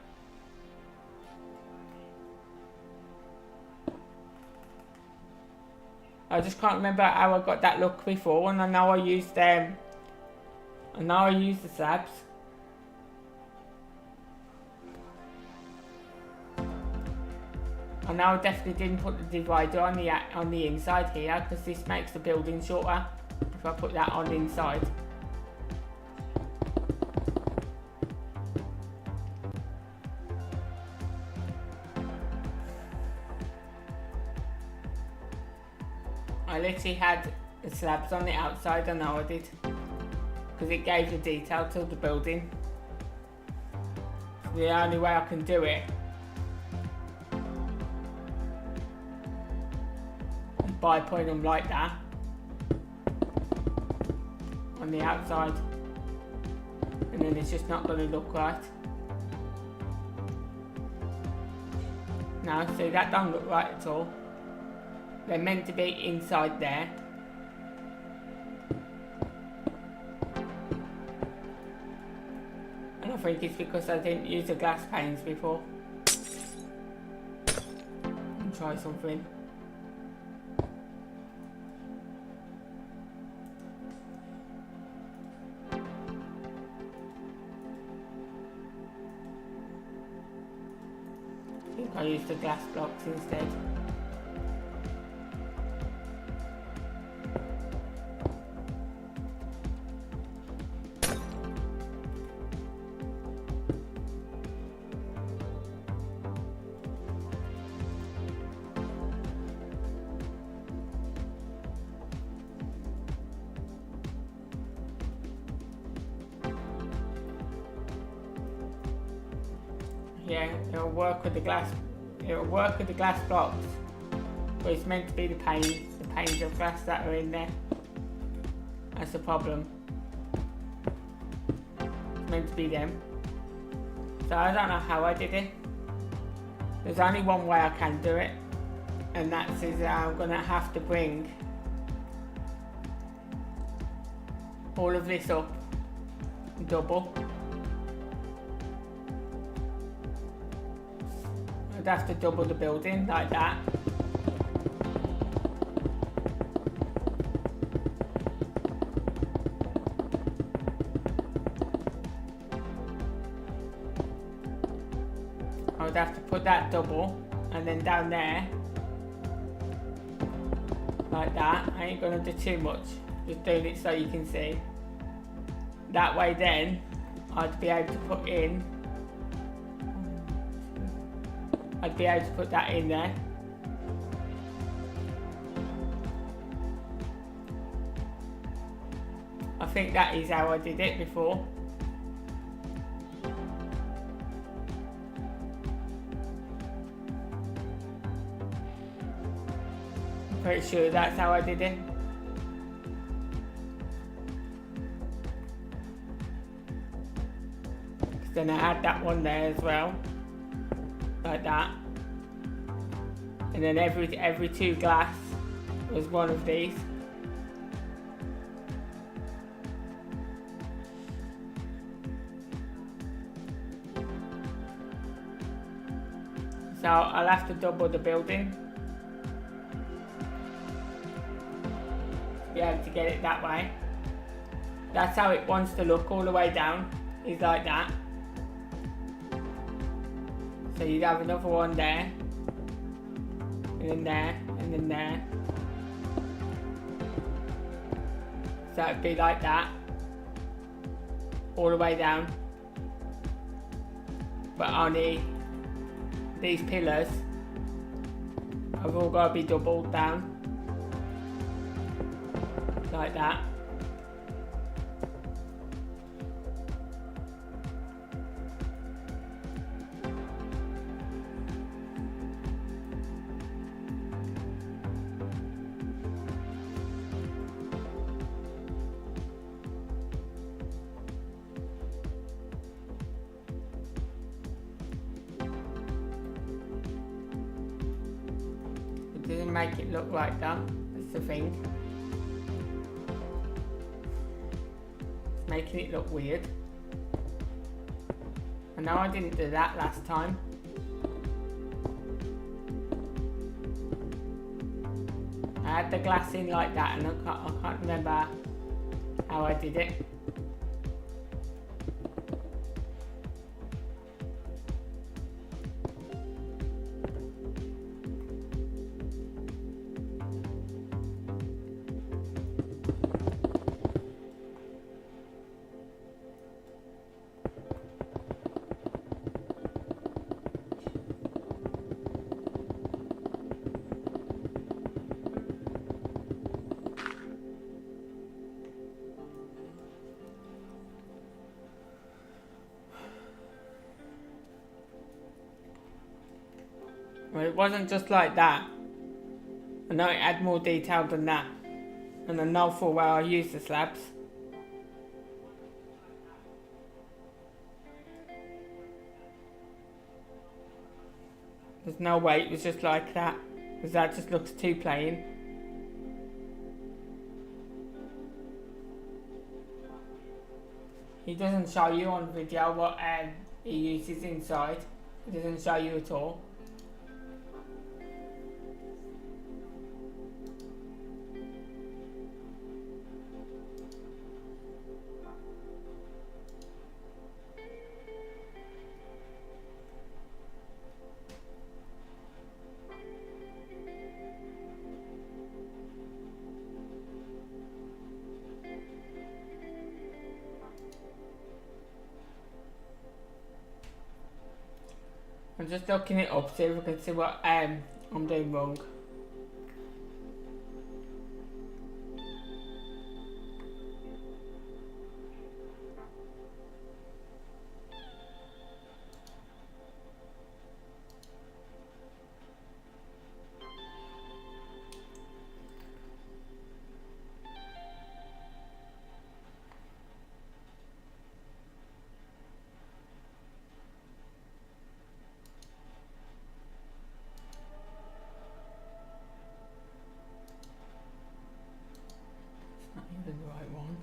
I just can't remember how I got that look before, and I know I used them. And now I use the slabs. I know I definitely didn't put the divider on the inside here, because this makes the building shorter if I put that on the inside. I literally had the slabs on the outside, I know I did. Because it gave the detail to the building. The only way I can do it is by putting them like that on the outside, and then it's just not going to look right. Now, see, that don't look right at all. They're meant to be inside there. And I think it's because I didn't use the glass panes before. I'll try something. I think I used the glass blocks instead. Yeah, it'll work with the glass. It'll work with the glass blocks, but it's meant to be the panes of glass that are in there. That's the problem. It's meant to be them. So I don't know how I did it. There's only one way I can do it, and that's is I'm gonna have to bring all of this up double. I'd have to double the building like that. I would have to put that double and then down there like that. I ain't gonna do too much, just doing it so you can see. That way then I'd be able to put in, I'd be able to put that in there. I think that is how I did it before. I'm pretty sure that's how I did it. Then I had that one there as well. Like that, and then every two glass was one of these. So I'll have to double the building to be able to get it that way. That's how it wants to look all the way down, is like that. So you'd have another one there, and then there, and then there. So it'd be like that, all the way down. But only these pillars have all got to be doubled down, like that. Doesn't make it look right though, that's the thing. It's making it look weird. I know I didn't do that last time. I had the glass in like that and I can't remember how I did it. Well, it wasn't just like that. I know it had more detail than that. And I know full well I used the slabs. There's no way it was just like that. Because that just looks too plain. He doesn't show you on video what he uses inside. He doesn't show you at all. I'm just looking it up, see if we can see what I'm doing wrong. Not even the right one.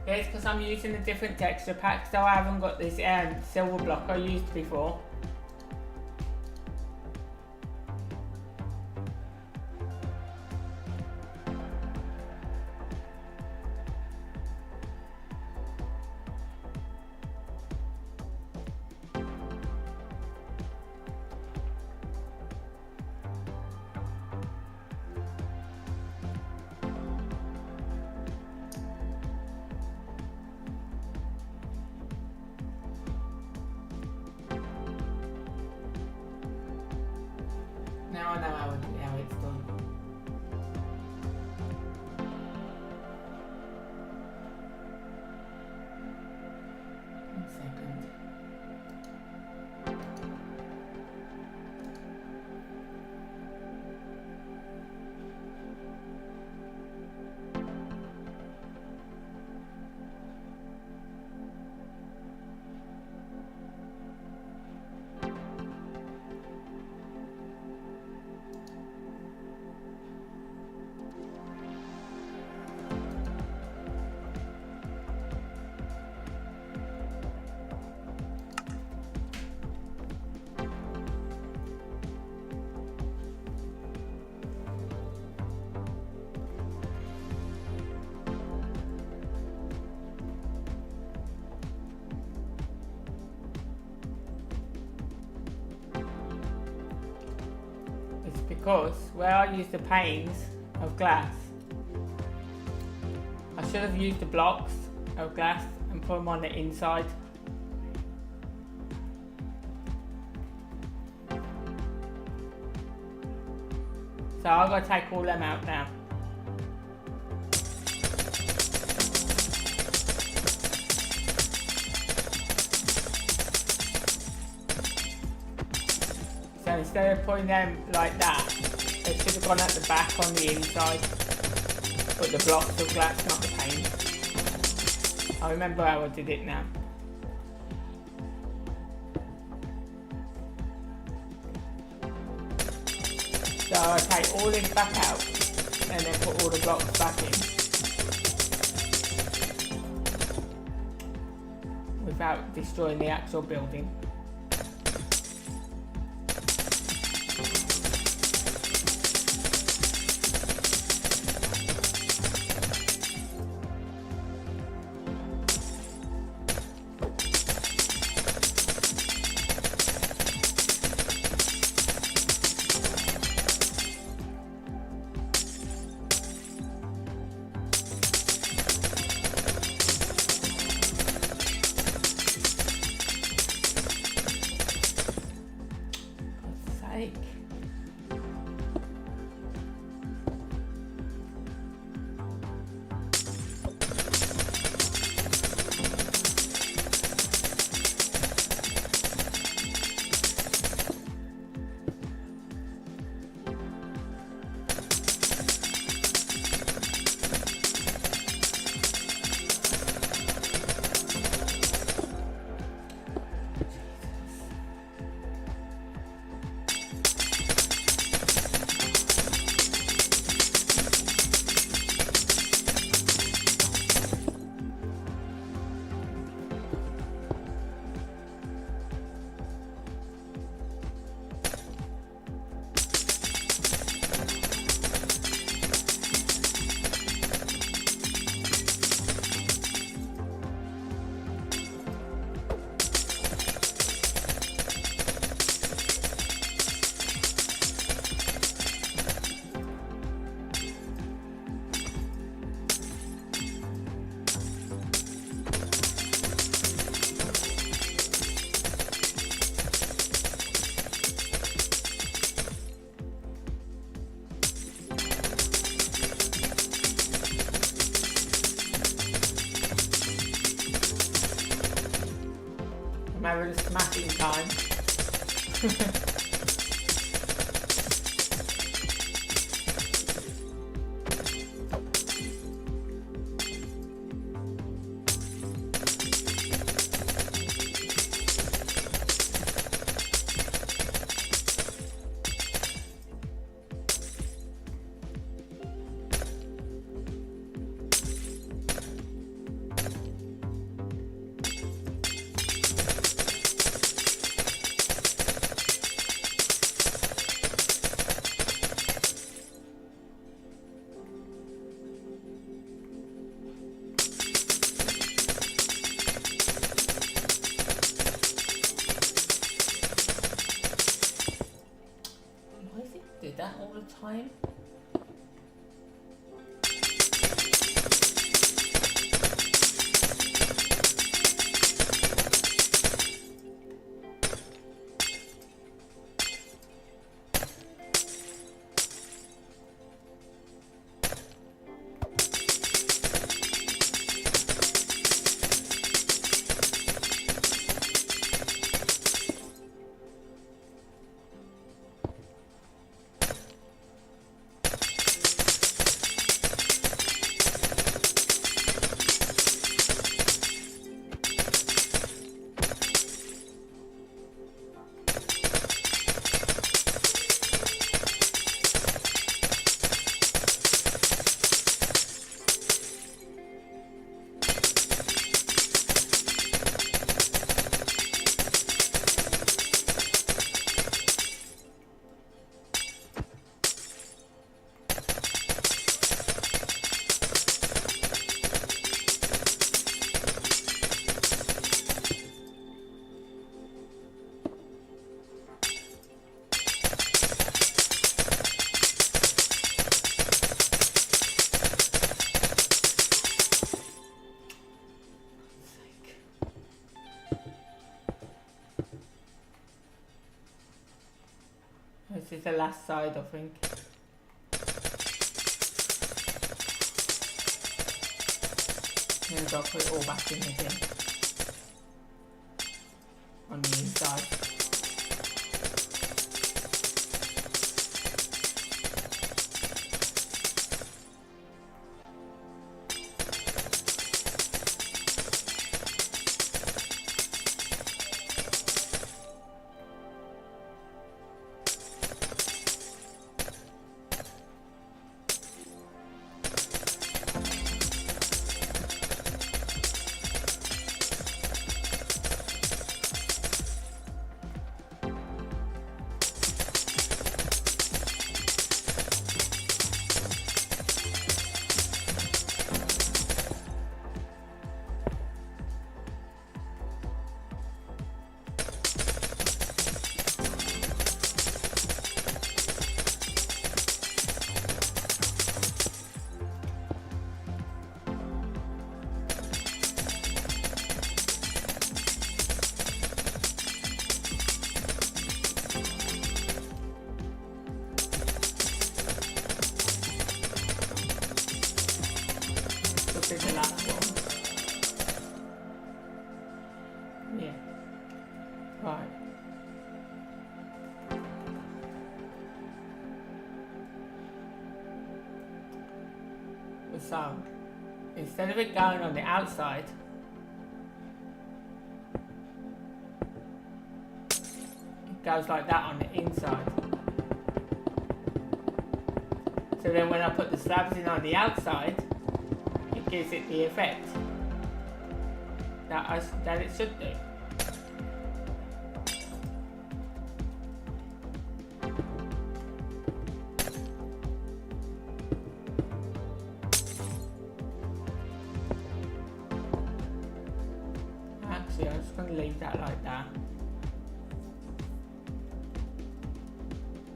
Yeah, it's because I'm using a different texture pack, so I haven't got this silver block I used before. Now I know how it's done. One second. Because where I use the panes of glass, I should have used the blocks of glass and put them on the inside. So I've got to take all them out now. So instead of putting them like that, they should have gone at the back on the inside. Put the blocks of glass, not the paint. I remember how I did it now. So I take all this back out and then put all the blocks back in. Without destroying the actual building. having a smashing time. Do that all the time. This is the last side, I think. And I'll put it all back in again. On the inside. This is the last one. Yeah. Right. So, instead of it going on the outside, it goes like that on the inside. So then when I put the slabs in on the outside, it gives it the effect that it should do. Actually, I'm just going to leave that like that.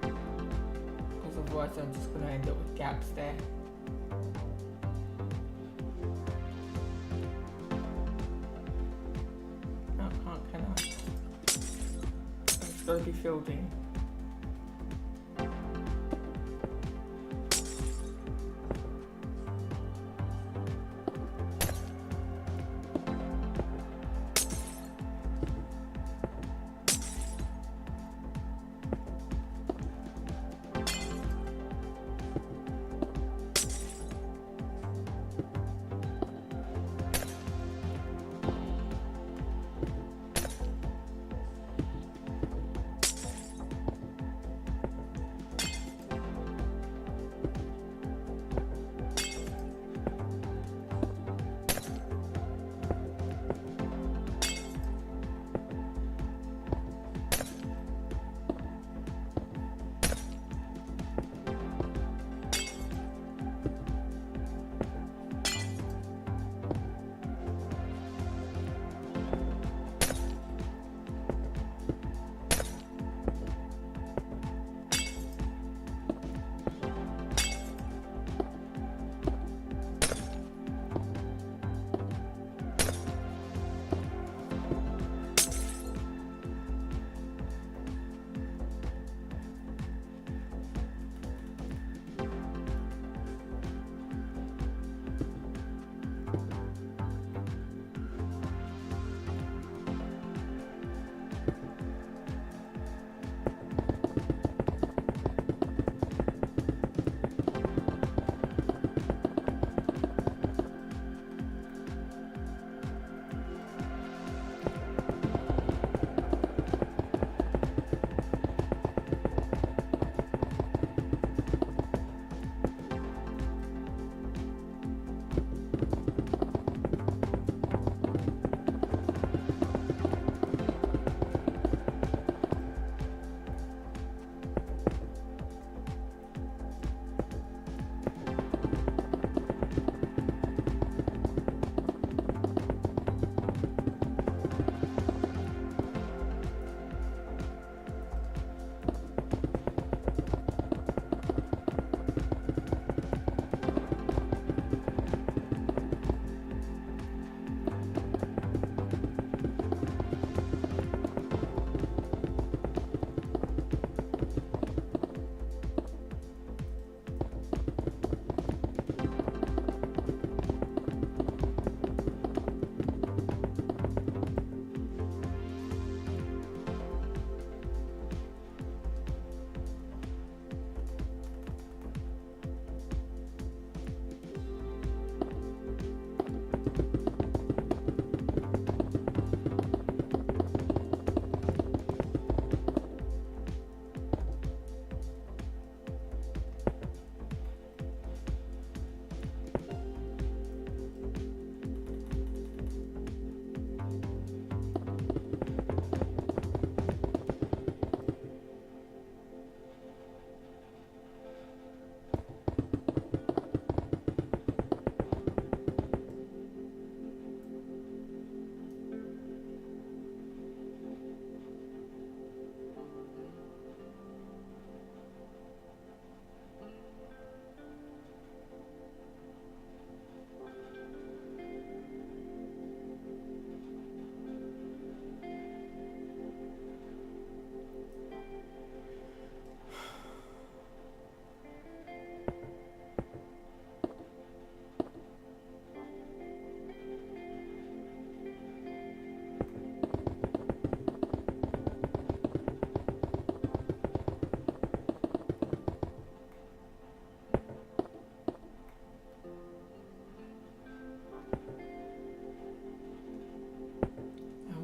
Because otherwise I'm just going to end up with gaps there. No, I can't, can I? It's got to be filled in.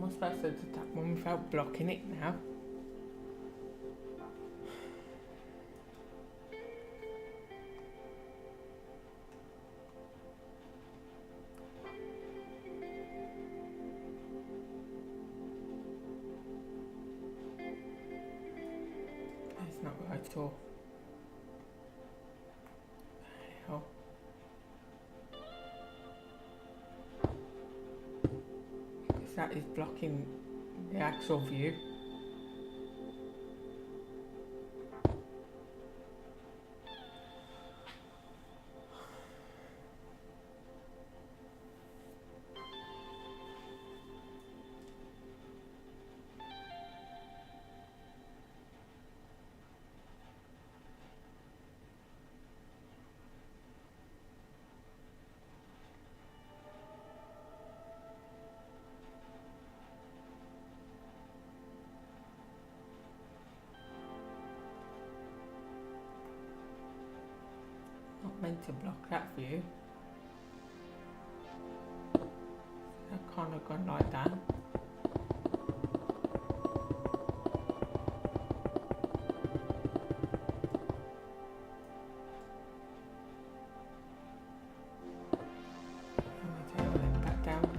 Supposed to do that one without blocking it now. That's not right at all. Hell. That is blocking the actual view. Meant to block that view. That can't have gone like that. Back down.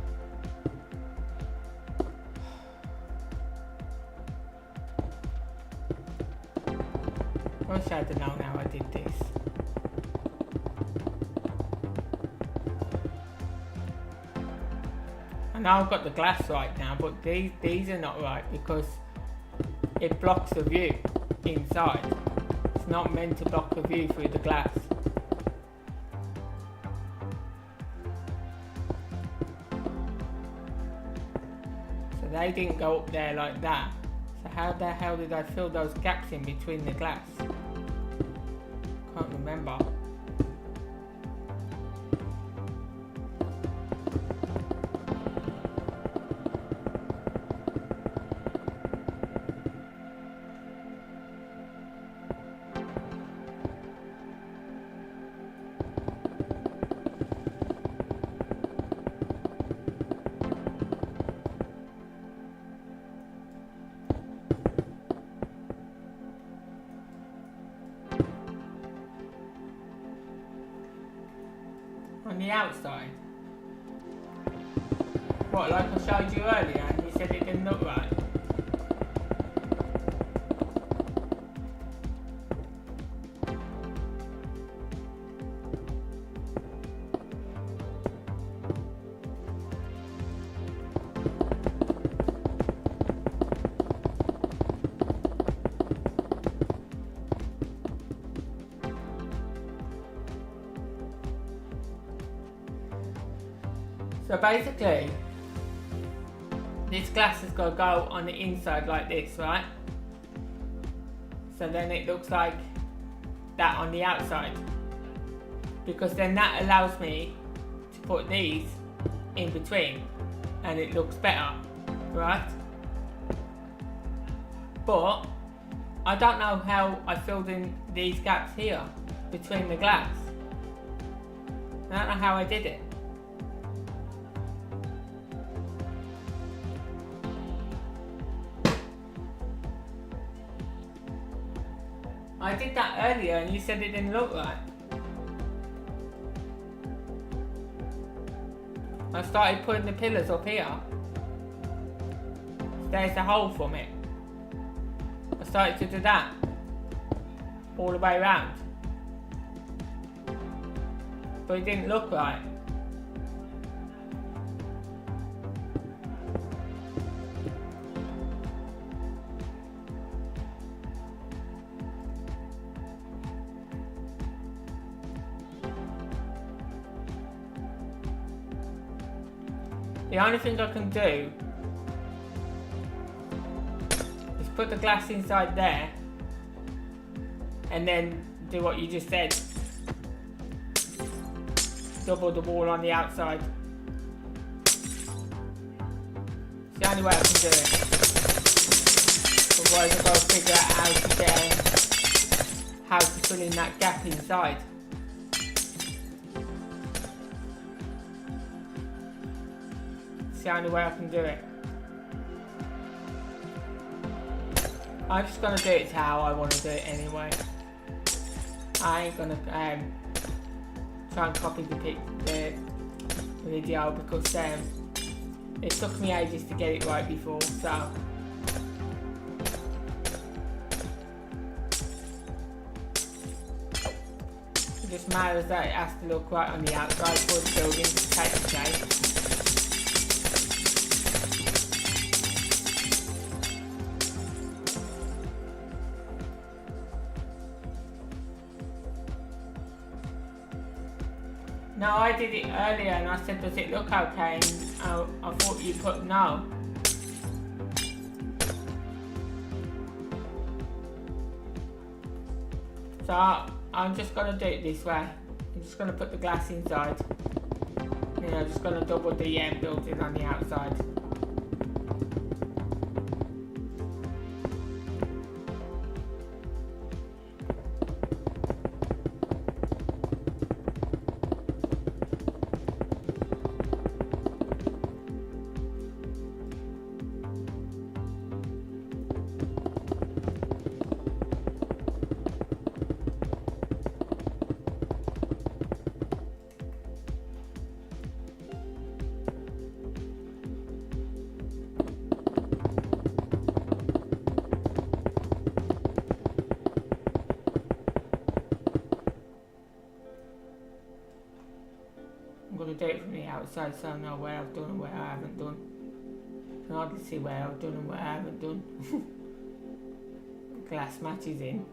I wish I had known how I did this. I know I've got the glass right now, but these are not right because it blocks the view inside. It's not meant to block the view through the glass. So they didn't go up there like that. So how the hell did I fill those gaps in between the glass? Can't remember. On the outside. What, like I showed you earlier and you said it didn't look right? So basically, this glass has got to go on the inside like this, right? So then it looks like that on the outside. Because then that allows me to put these in between and it looks better, right? But I don't know how I filled in these gaps here between the glass. I don't know how I did it. I did that earlier and you said it didn't look right. I started putting the pillars up here. There's the hole from it. I started to do that all the way around. But it didn't look right. The only thing I can do is put the glass inside there and then do what you just said. Double the wall on the outside. It's the only way I can do it. Otherwise I've got to figure out how to fill in that gap inside. It's the only way I can do it. I'm just gonna do it how I want to do it anyway. I ain't gonna try and copy the video because it took me ages to get it right before, so it just matters that it has to look right on the outside for the building to take the shape. No, I did it earlier and I said, does it look okay? And I thought you put no. So I'm just going to do it this way. I'm just going to put the glass inside. And I'm just going to double the building on the outside. I'm going to do it from the outside so I know where I've done and where I haven't done. I can hardly see where I've done and where I haven't done. Glass matches in.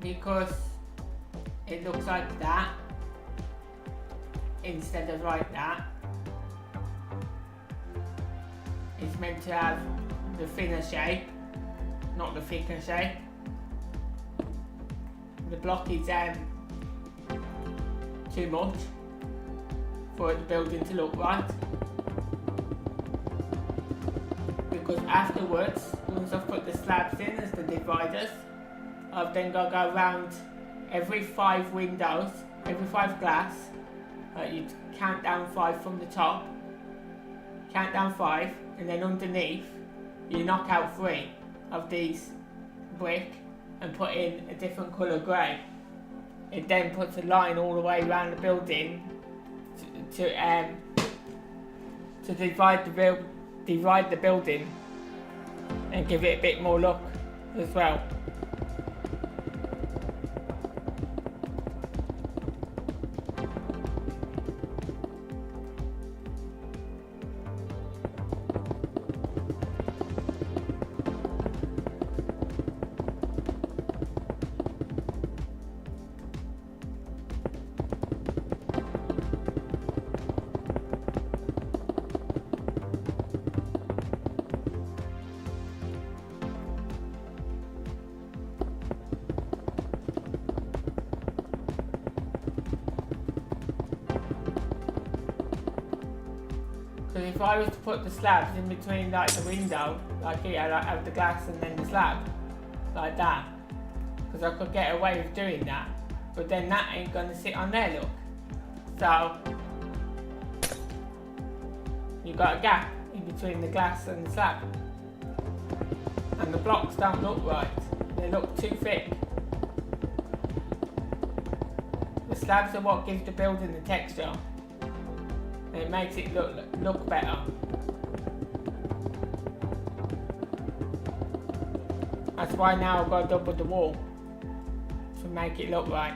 Because it looks like that instead of like that. It's meant to have the thinner shape, not the thicker shape. The block is too much for the building to look right. Because afterwards, once I've put the slabs in as the dividers, I've then got to go around every 5 windows, every 5 glass. You count down 5 from the top, count down 5, and then underneath you knock out 3 of these brick and put in a different colour grey. It then puts a line all the way around the building to divide the building and give it a bit more look as well. Because if I was to put the slabs in between like the window, like here, like have the glass and then the slab, like that, because I could get away with doing that, but then that ain't going to sit on there, look. So, you've got a gap in between the glass and the slab. And the blocks don't look right, they look too thick. The slabs are what gives the building the texture. And it makes it look better. That's why now I've got to double the wall to make it look right.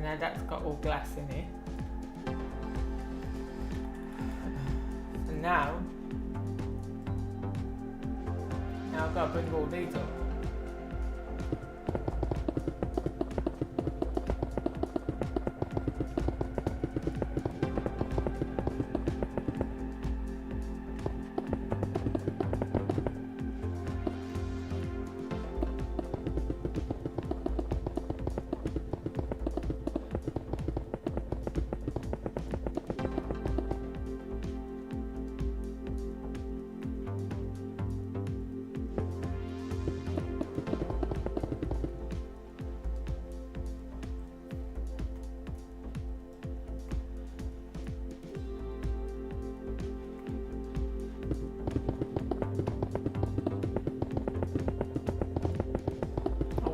Now that's got all glass in it. So now Now I've got to bring all these up.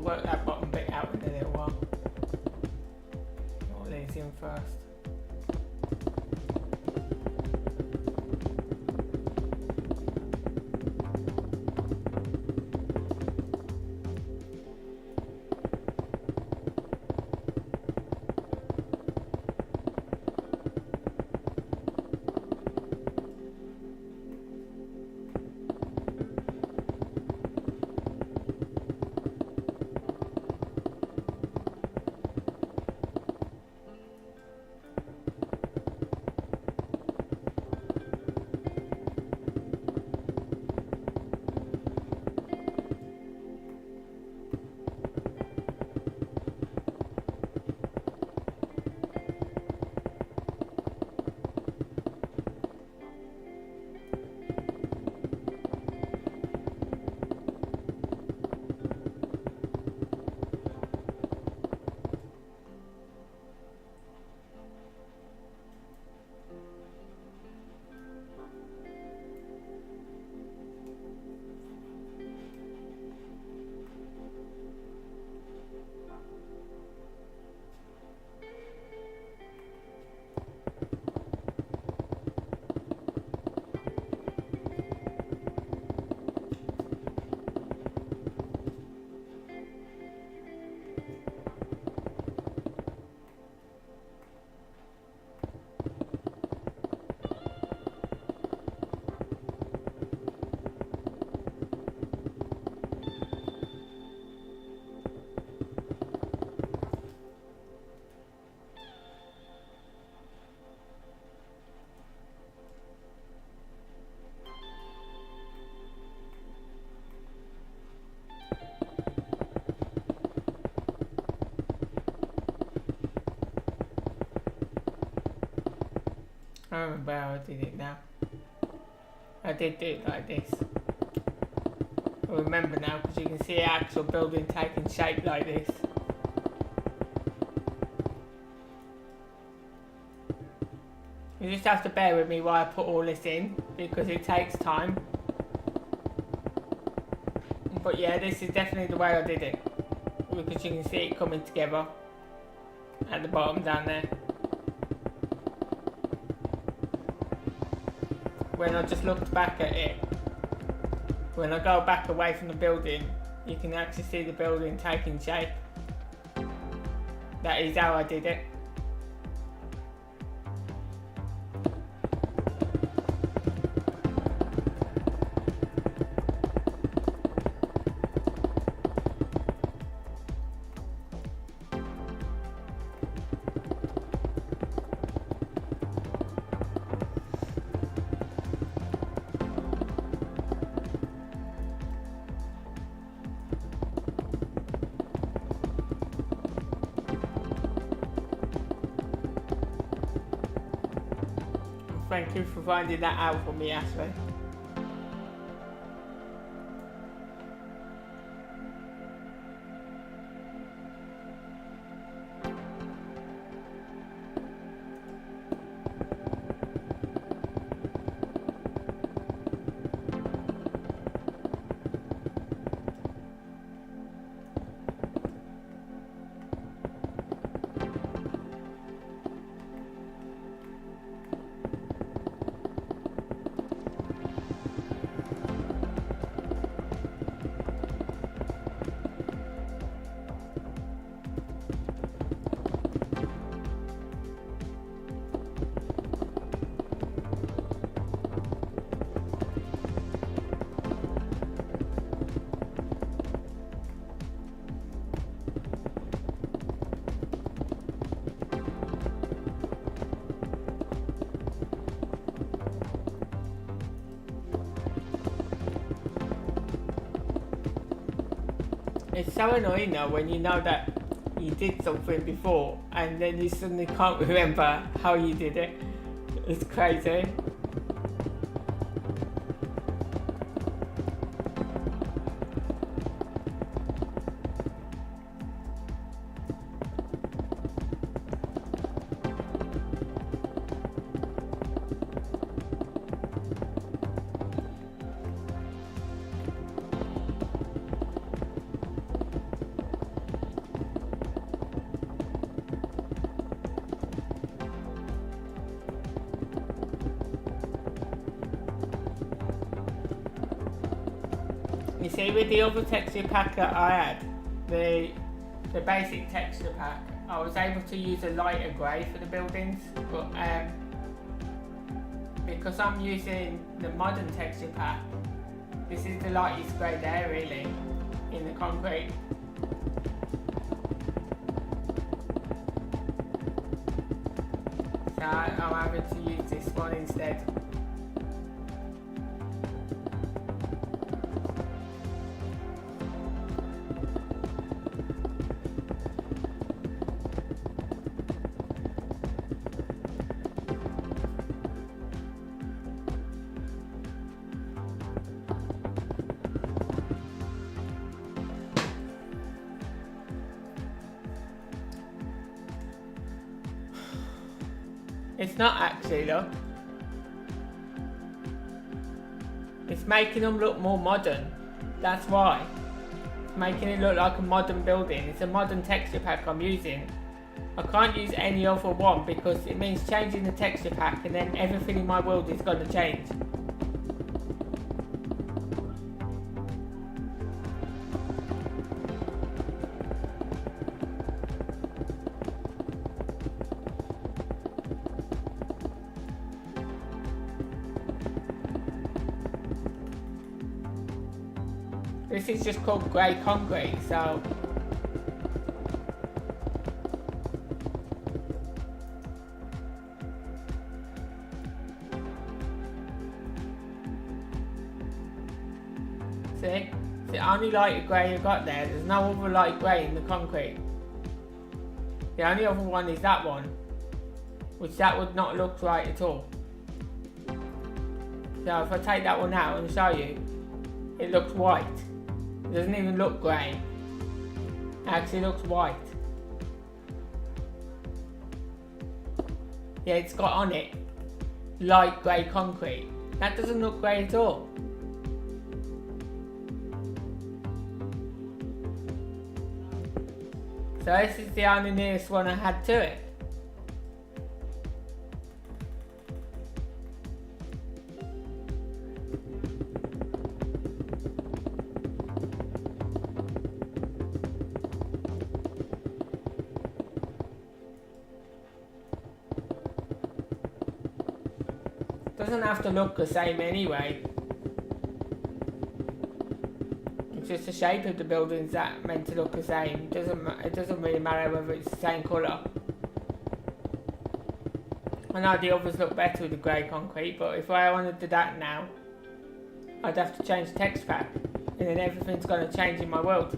Work that bottom bit out in a little while. All these in first. I remember how I did it now. I did do it like this. I remember now because you can see the actual building taking shape like this. You just have to bear with me while I put all this in because it takes time. But yeah, this is definitely the way I did it because you can see it coming together at the bottom down there. When I just looked back at it, when I go back away from the building, you can actually see the building taking shape. That is how I did it. Thank you for finding that out for me, Ashley. It's so annoying though when you know that you did something before and then you suddenly can't remember how you did it. It's crazy. You see, with the other texture pack that I had, the basic texture pack, I was able to use a lighter grey for the buildings, but because I'm using the modern texture pack, this is the lightest grey there really, in the concrete. So I'm having to use this one instead. It's not actually, look. It's making them look more modern. That's why. It's making it look like a modern building. It's a modern texture pack I'm using. I can't use any other one because it means changing the texture pack and then everything in my world is going to change. This is just called grey concrete, so see? It's the only light grey you've got there. There's no other light grey in the concrete. The only other one is that one, which that would not look right at all. So if I take that one out and show you, it looks white. It doesn't even look grey. It actually looks white. Yeah, it's got on it light grey concrete. That doesn't look grey at all. So this is the only nearest one I had to it. Doesn't have to look the same anyway. It's just the shape of the buildings that meant to look the same. It doesn't really matter whether it's the same colour. I know the others look better with the grey concrete, but if I wanted to do that now, I'd have to change the text pack, and then everything's going to change in my world.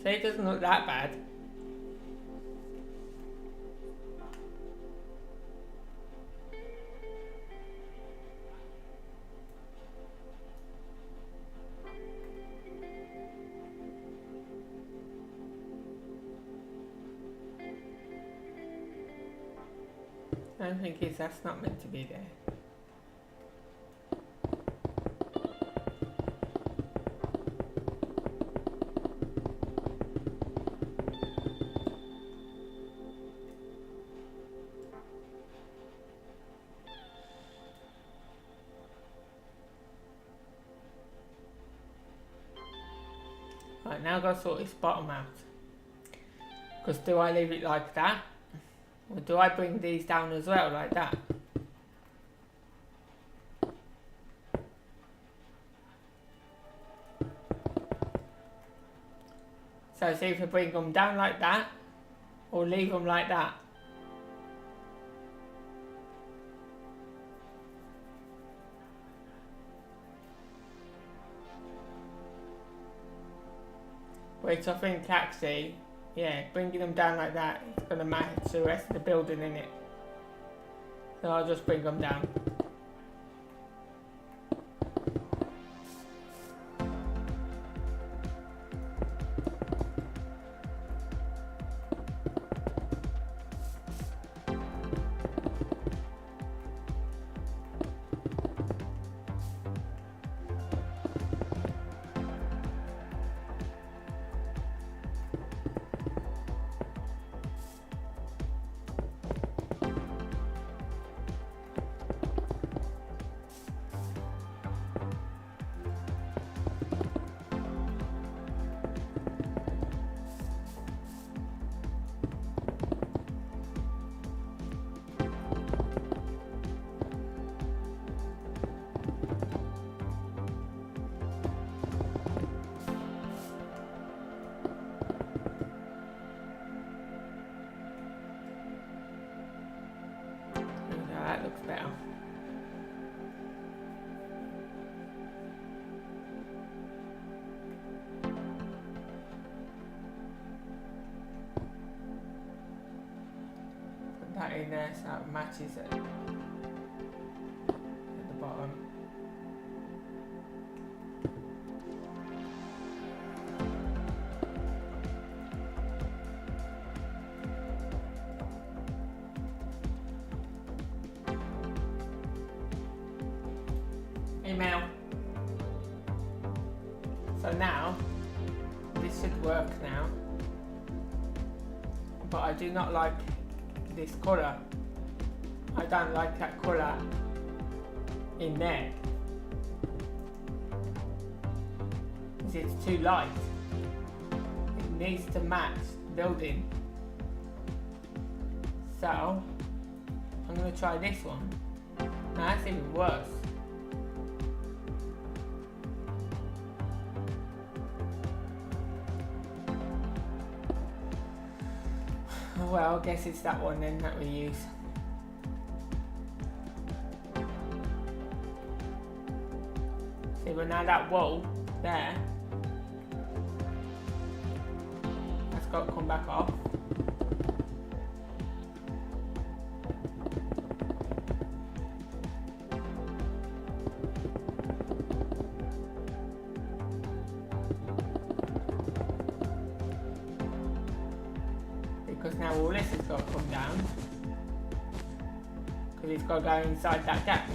See, it doesn't look that bad. I don't think that's not meant to be there. Right, now I've got to sort this bottom out. Because do I leave it like that? Or do I bring these down as well, like that? So see if I bring them down like that, or leave them like that. Which I think actually, yeah, bringing them down like that is going to match the rest of the building in it. So I'll just bring them down. That looks better. Put that in there so it matches it at the bottom. Email. So now, this should work now, but I do not like this colour. I don't like that colour in there. It's too light. It needs to match the building. So, I'm going to try this one. Now that's even worse. Well, I guess it's that one then that we use. See, but now that wall there, that's got to come back off. Because now all this has got to come down. Because it's got to go inside that gap now.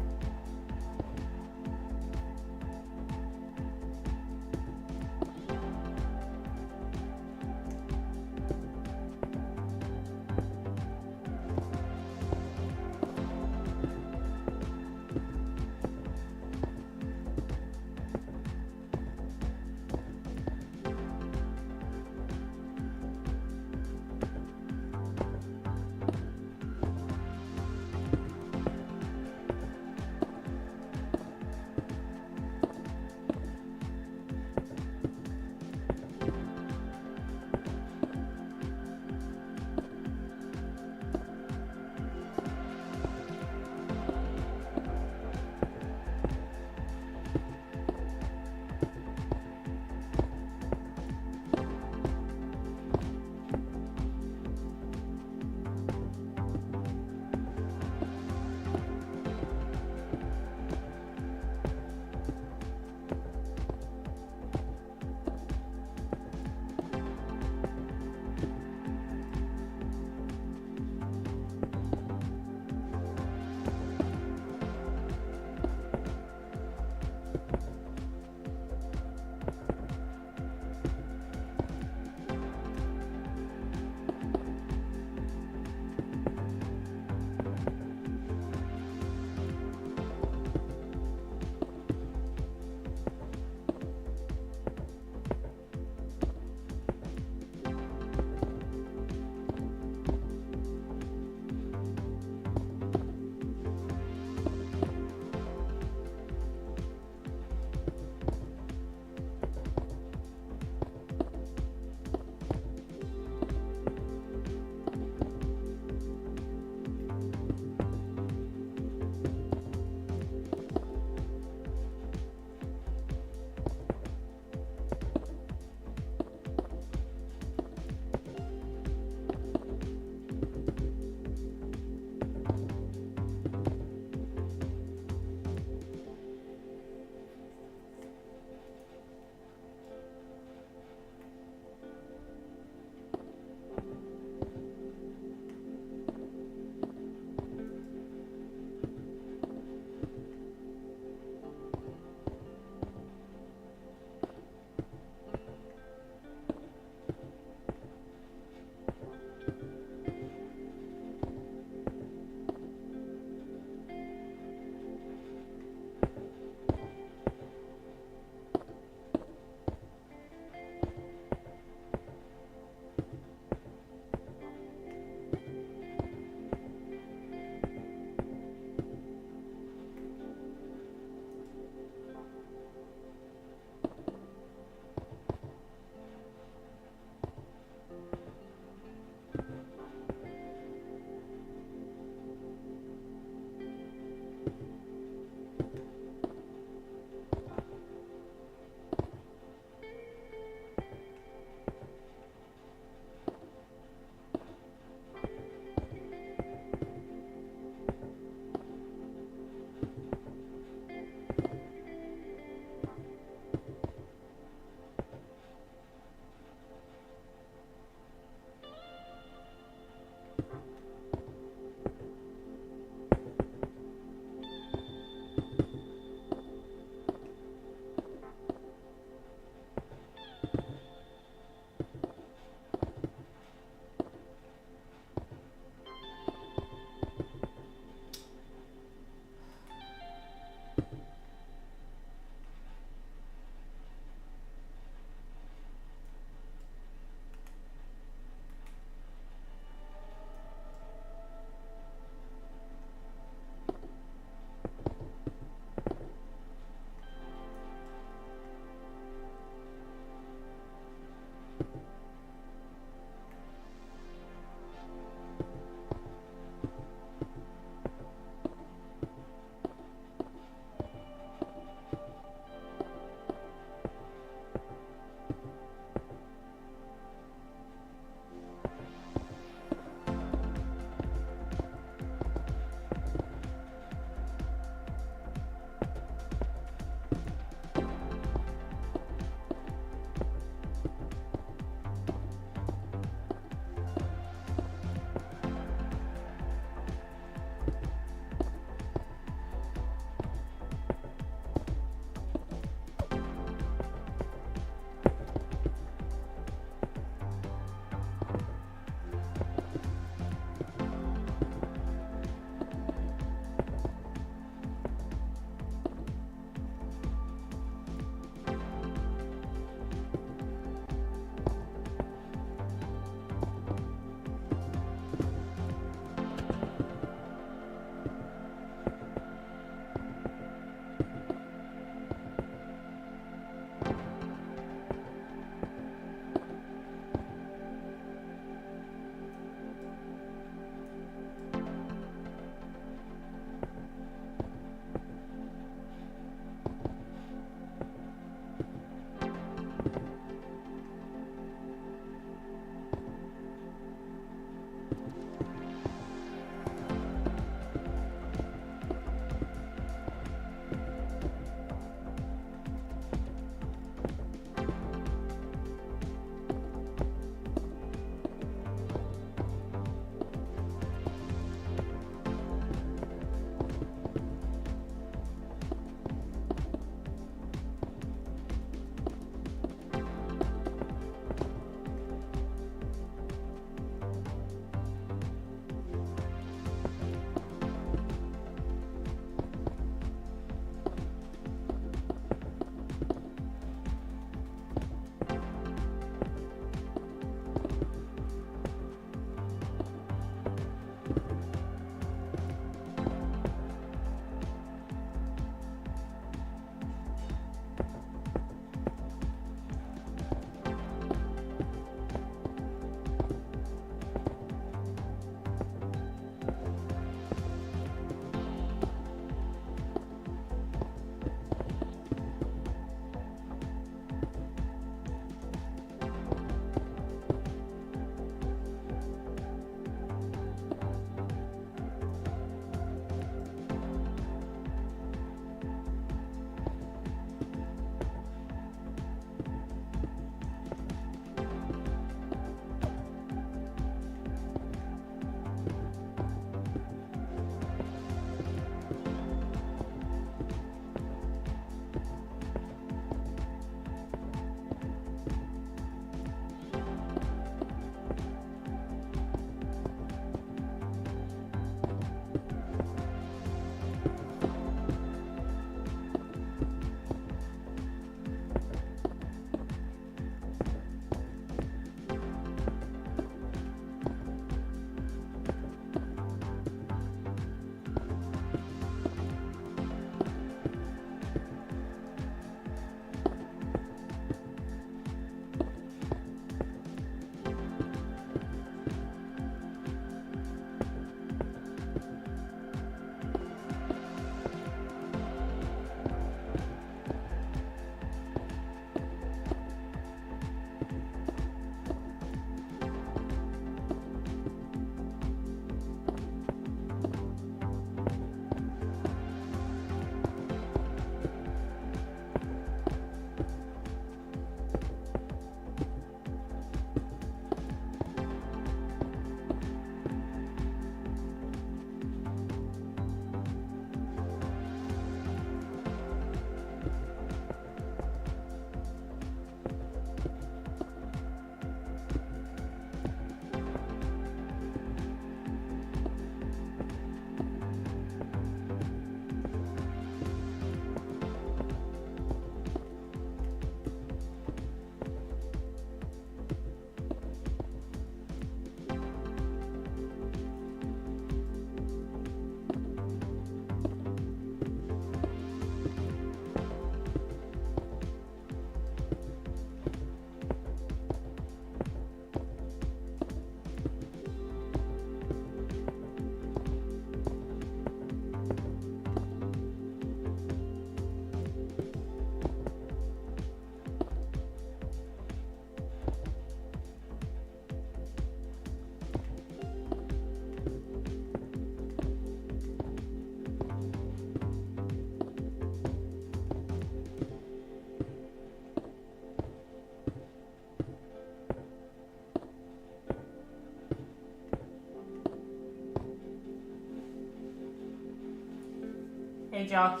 Josh.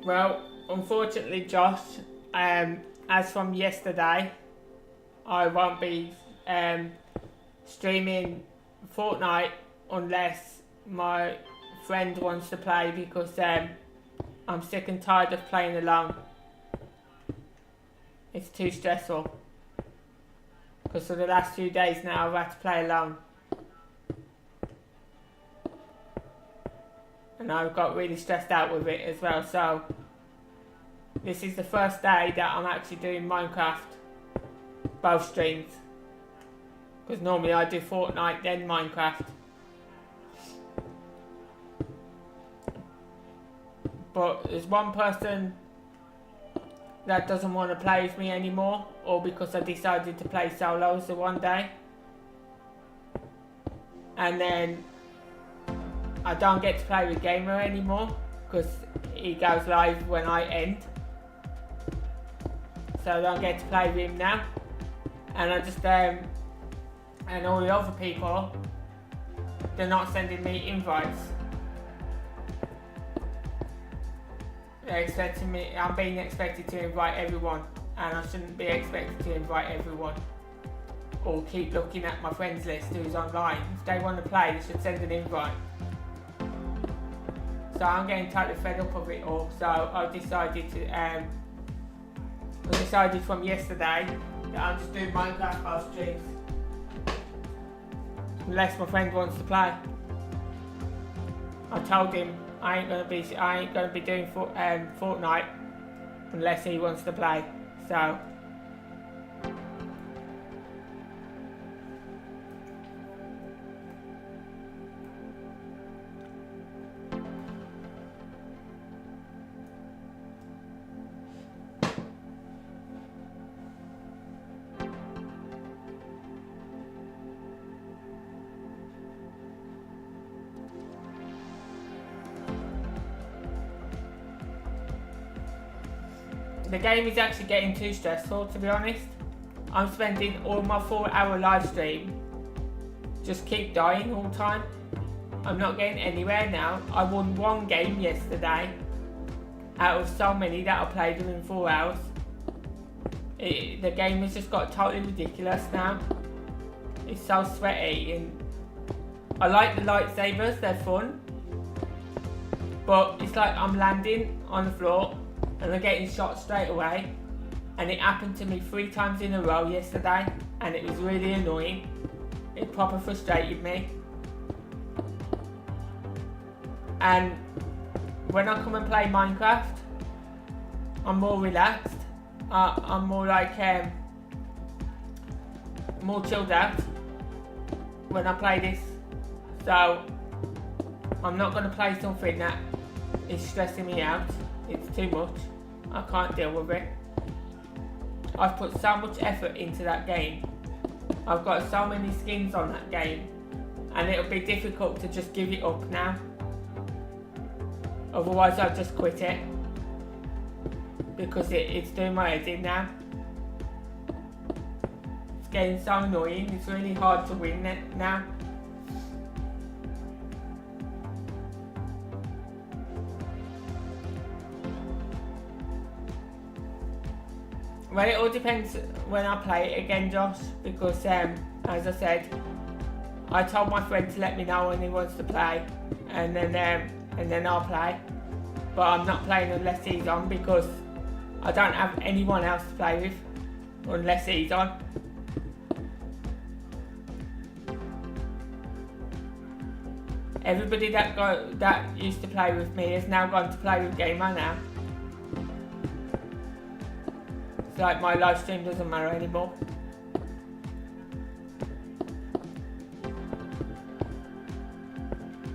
Well, unfortunately, Josh, as from yesterday, I won't be streaming Fortnite unless my friend wants to play, because I'm sick and tired of playing alone. It's too stressful. Because for the last 2 days now, I've had to play alone. And I've got really stressed out with it as well, so this is the first day that I'm actually doing Minecraft, both streams, because normally I do Fortnite then Minecraft. But there's one person that doesn't want to play with me anymore, or because I decided to play solos the one day, and then I don't get to play with Gamer anymore because he goes live when I end, so I don't get to play with him now. And I just and all the other people, they're not sending me invites. They're expecting me. I'm being expected to invite everyone, and I shouldn't be expected to invite everyone. Or keep looking at my friends list who's online. If they want to play, they should send an invite. So I'm getting totally fed up of it all. So I decided from yesterday that I'm just doing Minecraft both streams, unless my friend wants to play. I told him I ain't gonna be doing Fortnite unless he wants to play. So the game is actually getting too stressful, to be honest. I'm spending all my 4-hour live stream just keep dying all the time. I'm not getting anywhere now. I won one game yesterday out of so many that I played within 4 hours. The game has just got totally ridiculous now. It's so sweaty, and I like the lightsabers, they're fun, but it's like I'm landing on the floor and I'm getting shot straight away, and it happened to me 3 times in a row yesterday, and it was really annoying. It proper frustrated me. And when I come and play Minecraft, I'm more relaxed. I'm more like more chilled out when I play this. So I'm not going to play something that is stressing me out. It's too much. I can't deal with it. I've put so much effort into that game. I've got so many skins on that game, and it'll be difficult to just give it up now. Otherwise I'll just quit it, because it's doing my head in now. It's getting so annoying. It's really hard to win it now. Well, it all depends when I play it again, Josh, because as I said, I told my friend to let me know when he wants to play, and then I'll play. But I'm not playing unless he's on, because I don't have anyone else to play with unless he's on. Everybody that used to play with me has now gone to play with Gamer now. It's like my live stream doesn't matter anymore.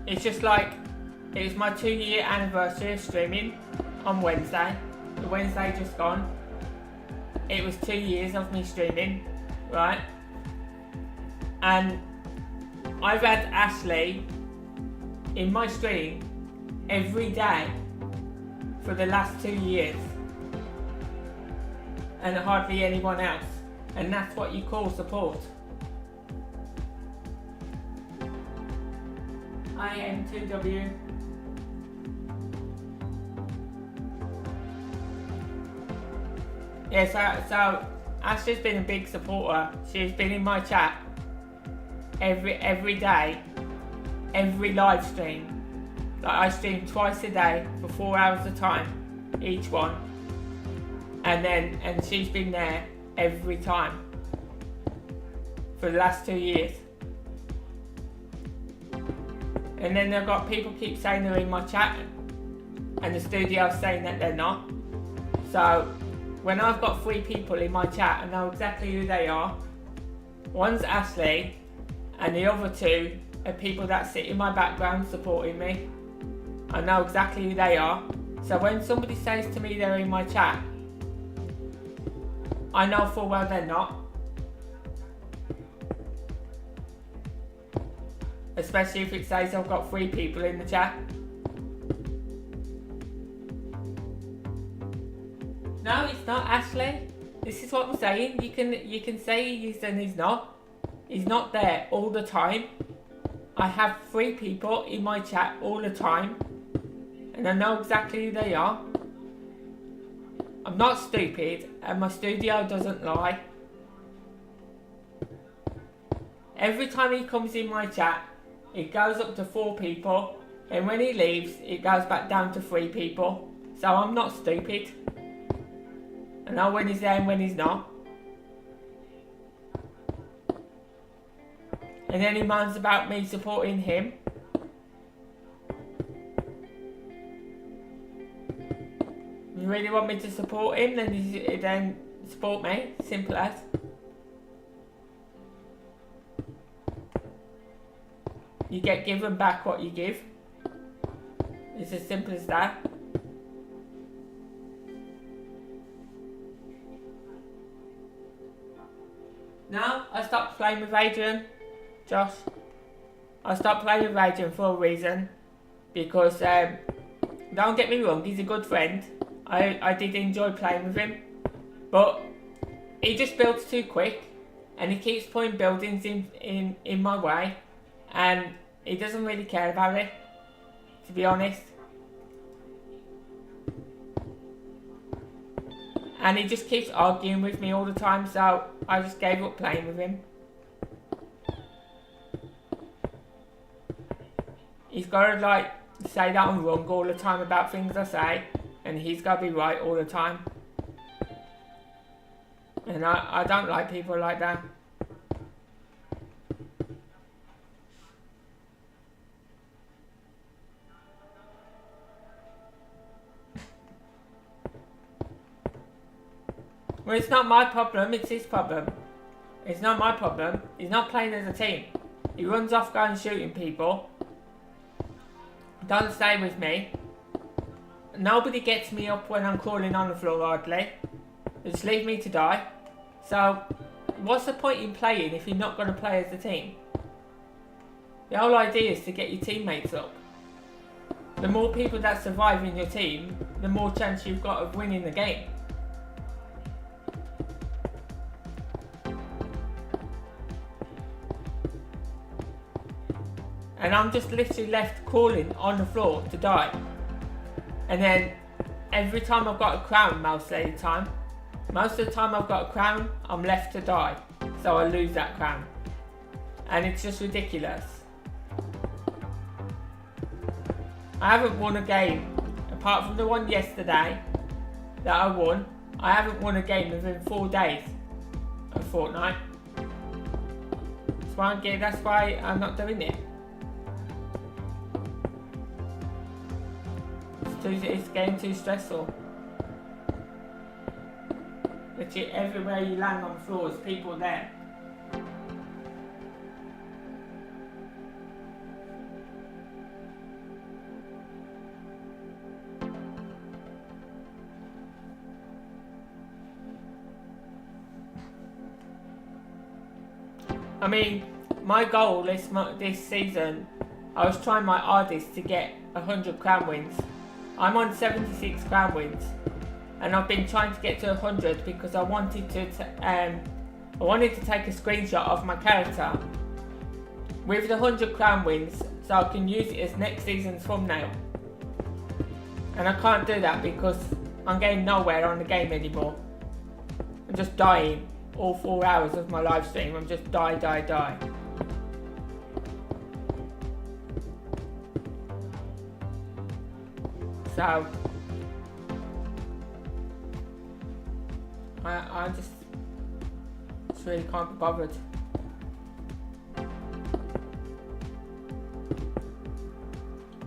It's just like, it was my 2-year anniversary of streaming on Wednesday. The Wednesday just gone. It was 2 years of me streaming, right? And I've had Ashley in my stream every day for the last 2 years. And hardly anyone else. And that's what you call support. I am 2W. Yeah, so Ashley's been a big supporter. She's been in my chat every day, every live stream. Like, I stream twice a day for 4 hours a time, each one. And she's been there every time for the last 2 years. And then I've got people keep saying they're in my chat, and the studio's saying that they're not. So when I've got 3 people in my chat, I know exactly who they are. One's Ashley, and the other 2 are people that sit in my background supporting me. I know exactly who they are. So when somebody says to me they're in my chat, I know full well they're not. Especially if it says I've got 3 people in the chat. No, it's not, Ashley. This is what I'm saying. You can say he is and he's not. He's not there all the time. I have 3 people in my chat all the time, and I know exactly who they are. I'm not stupid, and my studio doesn't lie. Every time he comes in my chat, it goes up to 4 people, and when he leaves, it goes back down to 3 people. So I'm not stupid. I know when he's there and when he's not. And then he moans about me supporting him. If you really want me to support him, then support me. Simple as. You get given back what you give. It's as simple as that. No, I stopped playing with Adrian, Josh. I stopped playing with Adrian for a reason. Because, don't get me wrong, he's a good friend. I did enjoy playing with him. But he just builds too quick. And he keeps putting buildings in my way. And he doesn't really care about it, to be honest. And he just keeps arguing with me all the time, so I just gave up playing with him. He's got to like say that I'm wrong all the time about things I say, and he's got to be right all the time. And I don't like people like that. Well, it's not my problem, it's his problem. It's not my problem. He's not playing as a team. He runs off going shooting people. Doesn't stay with me. Nobody gets me up when I'm crawling on the floor hardly. They just leave me to die. So, what's the point in playing if you're not going to play as a team? The whole idea is to get your teammates up. The more people that survive in your team, the more chance you've got of winning the game. And I'm just literally left crawling on the floor to die. And then every time I've got a crown most of the time, Most of the time I've got a crown, I'm left to die. So I lose that crown. And it's just ridiculous. I haven't won a game, apart from the one yesterday that I won. I haven't won a game within 4 days of Fortnite. That's why I'm not doing it. It's getting too stressful. Literally everywhere you land on floors, people there. I mean, my goal this season, I was trying my hardest to get 100 crown wins. I'm on 76 crown wins, and I've been trying to get to 100 because I wanted to take a screenshot of my character with the 100 crown wins, so I can use it as next season's thumbnail. And I can't do that because I'm getting nowhere on the game anymore. I'm just dying. All 4 hours of my live stream, I'm just die. So I just really can't be bothered.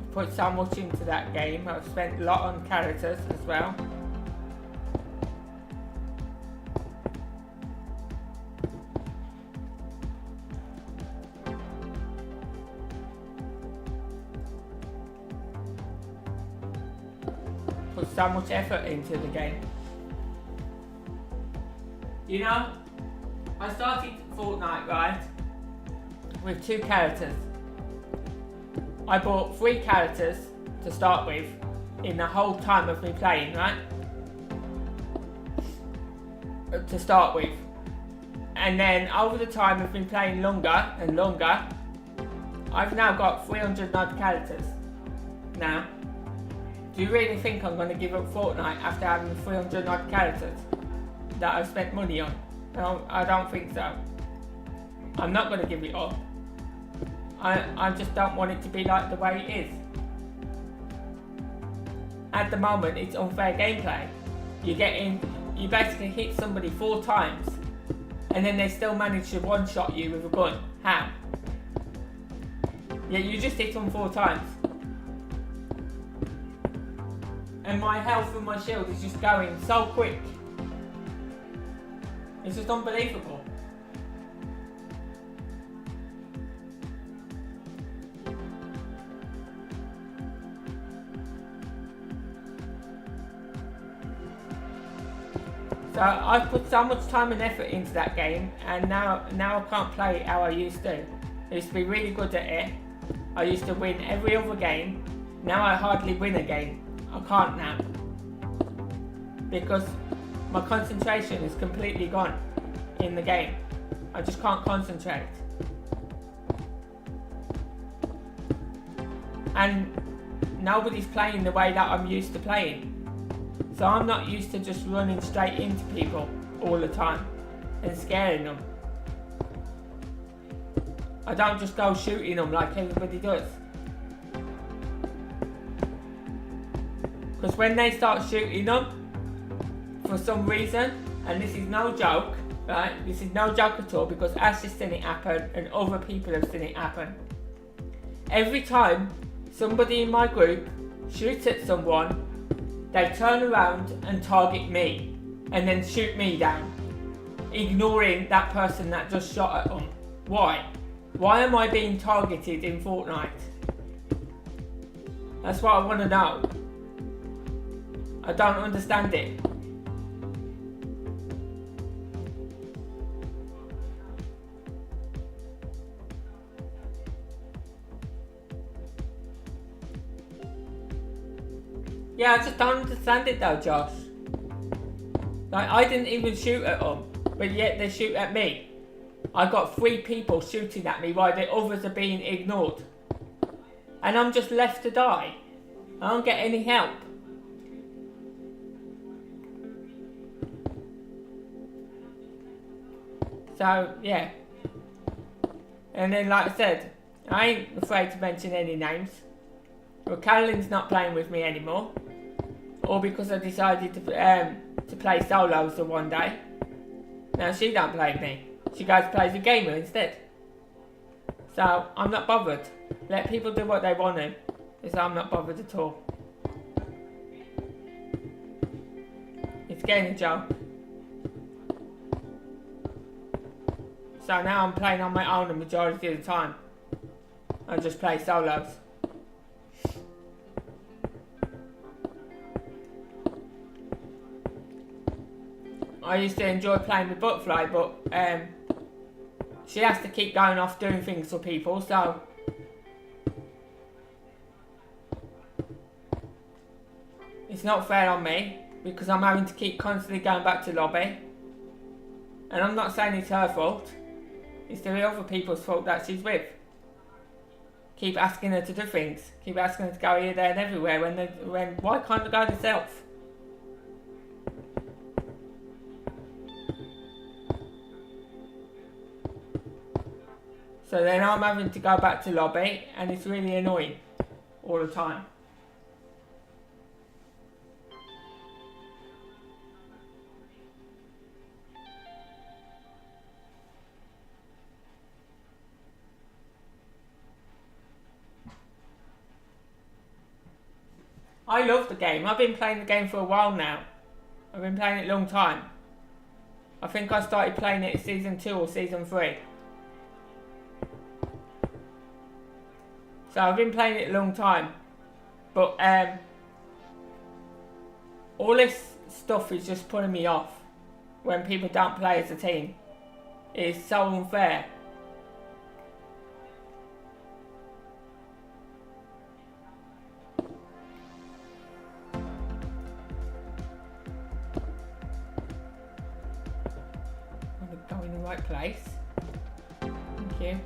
I've put so much into that game. I've spent a lot on characters as well. Put so much effort into the game. You know, I started Fortnite, right, with 2 characters. I bought 3 characters to start with in the whole time of me playing, right? To start with. And then over the time of me playing longer and longer, I've now got 300 odd characters. Now, do you really think I'm going to give up Fortnite after having 300 odd characters that I've spent money on? I don't think so. I'm not going to give it up. I just don't want it to be like the way it is. At the moment, it's unfair gameplay. You basically hit somebody 4 times, and then they still manage to one-shot you with a gun. How? Yeah, you just hit them 4 times. And my health and my shield is just going so quick. It's just unbelievable. So I've put so much time and effort into that game, and now I can't play it how I used to. I used to be really good at it. I used to win every other game. Now I hardly win a game. I can't now. Because my concentration is completely gone in the game. I just can't concentrate. And nobody's playing the way that I'm used to playing. So I'm not used to just running straight into people all the time and scaring them. I don't just go shooting them like everybody does. Because when they start shooting them, for some reason, and this is no joke, right? This is no joke at all, because Ash has seen it happen and other people have seen it happen. Every time somebody in my group shoots at someone, they turn around and target me and then shoot me down, ignoring that person that just shot at them. Why? Why am I being targeted in Fortnite? That's what I want to know. I don't understand it. Yeah, I just don't understand it though, Josh. Like, I didn't even shoot at them, but yet they shoot at me. I got 3 people shooting at me while the others are being ignored. And I'm just left to die. I don't get any help. So yeah. And then like I said, I ain't afraid to mention any names. Well, Caroline's not playing with me anymore. Or because I decided to play solos the one day. Now she don't play with me. She goes and plays a gamer instead. So I'm not bothered. Let people do what they want to. Because I'm not bothered at all. It's getting a joke. So now I'm playing on my own the majority of the time. I just play solos. I used to enjoy playing with Butterfly, but she has to keep going off doing things for people, so it's not fair on me because I'm having to keep constantly going back to lobby. And I'm not saying it's her fault. It's the other people's fault that she's with. Keep asking her to do things. Keep asking her to go here, there and everywhere when why can't I go herself? So then I'm having to go back to lobby and it's really annoying all the time. I love the game. I've been playing the game for a while now. I've been playing it a long time. I think I started playing it in season 2 or season 3. So I've been playing it a long time. But all this stuff is just putting me off when people don't play as a team. It's so unfair. Go in the right place. Thank you.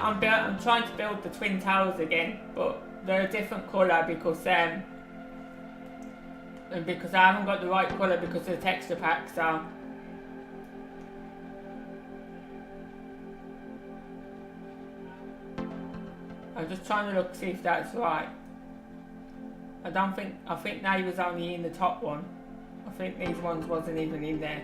I'm trying to build the twin towers again, but they're a different colour because I haven't got the right colour because of the texture pack. So I'm just trying to look see if that's right. I think they was only in the top one. I think these ones wasn't even in there.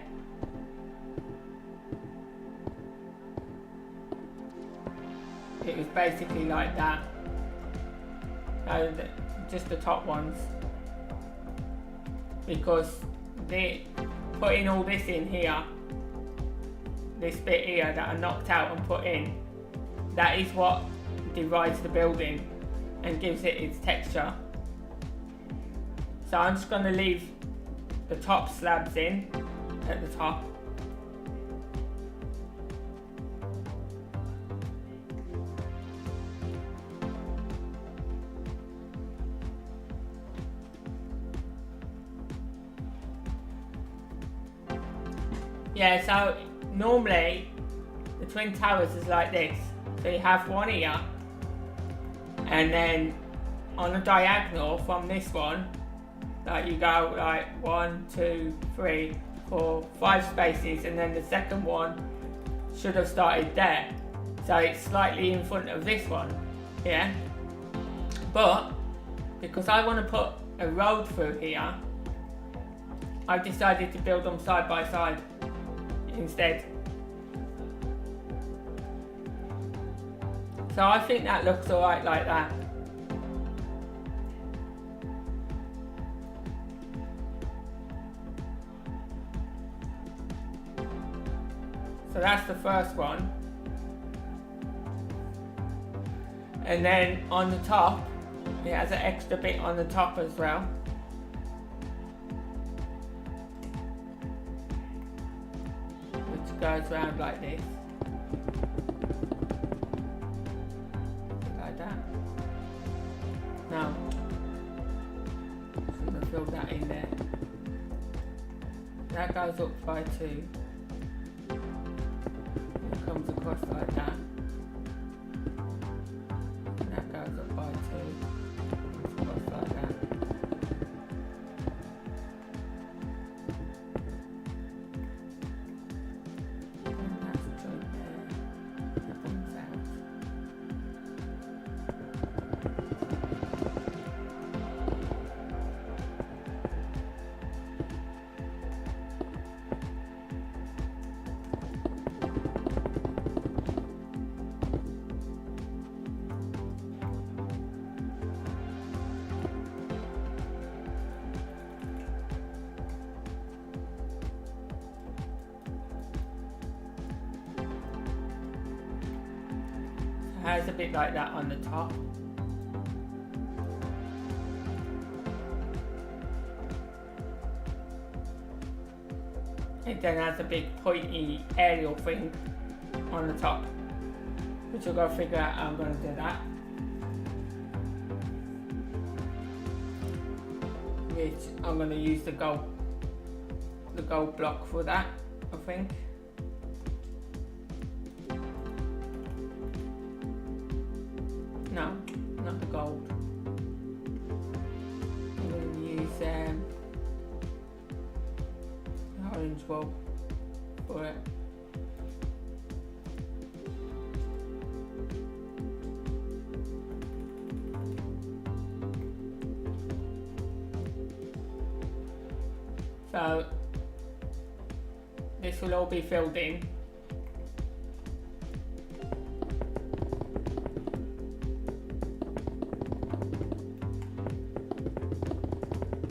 It was basically like that. Just the top ones. Because they putting all this in here, this bit here that I knocked out and put in, that is what divides the building and gives it its texture. So I'm just going to leave the top slabs in at the top. Yeah, so normally the twin towers is like this. So you have one here, and then on a diagonal from this one, like you go like 1, 2, 3, 4, 5 spaces, and then the second one should have started there. So it's slightly in front of this one, yeah. But because I want to put a road through here, I've decided to build them side by side instead. So I think that looks alright like that. So that's the first one. And then on the top, it has an extra bit on the top as well. goes around like this. Like that. Now, I'm going to fill that in there. That goes up by 2. It comes across like that. And that goes up by 2. Comes across like that. And that's joint there. That comes out. Has a bit like that on the top. It then has a big pointy aerial thing on the top, which I've got to figure out how I'm going to do that. Which I'm going to use the gold block for that, I think. No, not the gold. I'm going to use the orange wool for it. So this will all be filled in.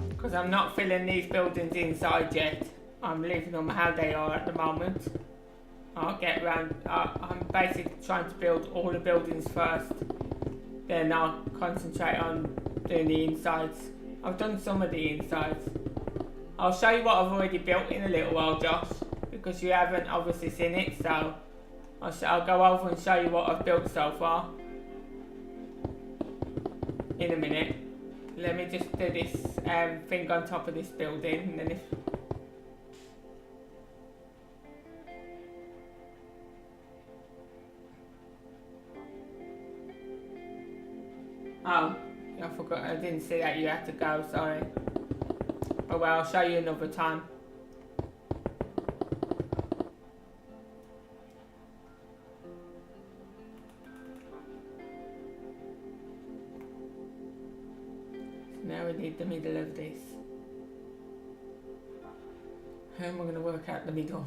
Because I'm not filling these buildings inside yet. I'm leaving them how they are at the moment. I'll get around. I'm basically trying to build all the buildings first. Then I'll concentrate on doing the insides. I've done some of the insides. I'll show you what I've already built in a little while, Josh, because you haven't obviously seen it. So I'll go over and show you what I've built so far in a minute. Let me just do this thing on top of this building, and then if oh, I forgot, I didn't see that you had to go, sorry. Oh well, I'll show you another time. Now we need the middle of this. How am I going to work out the middle?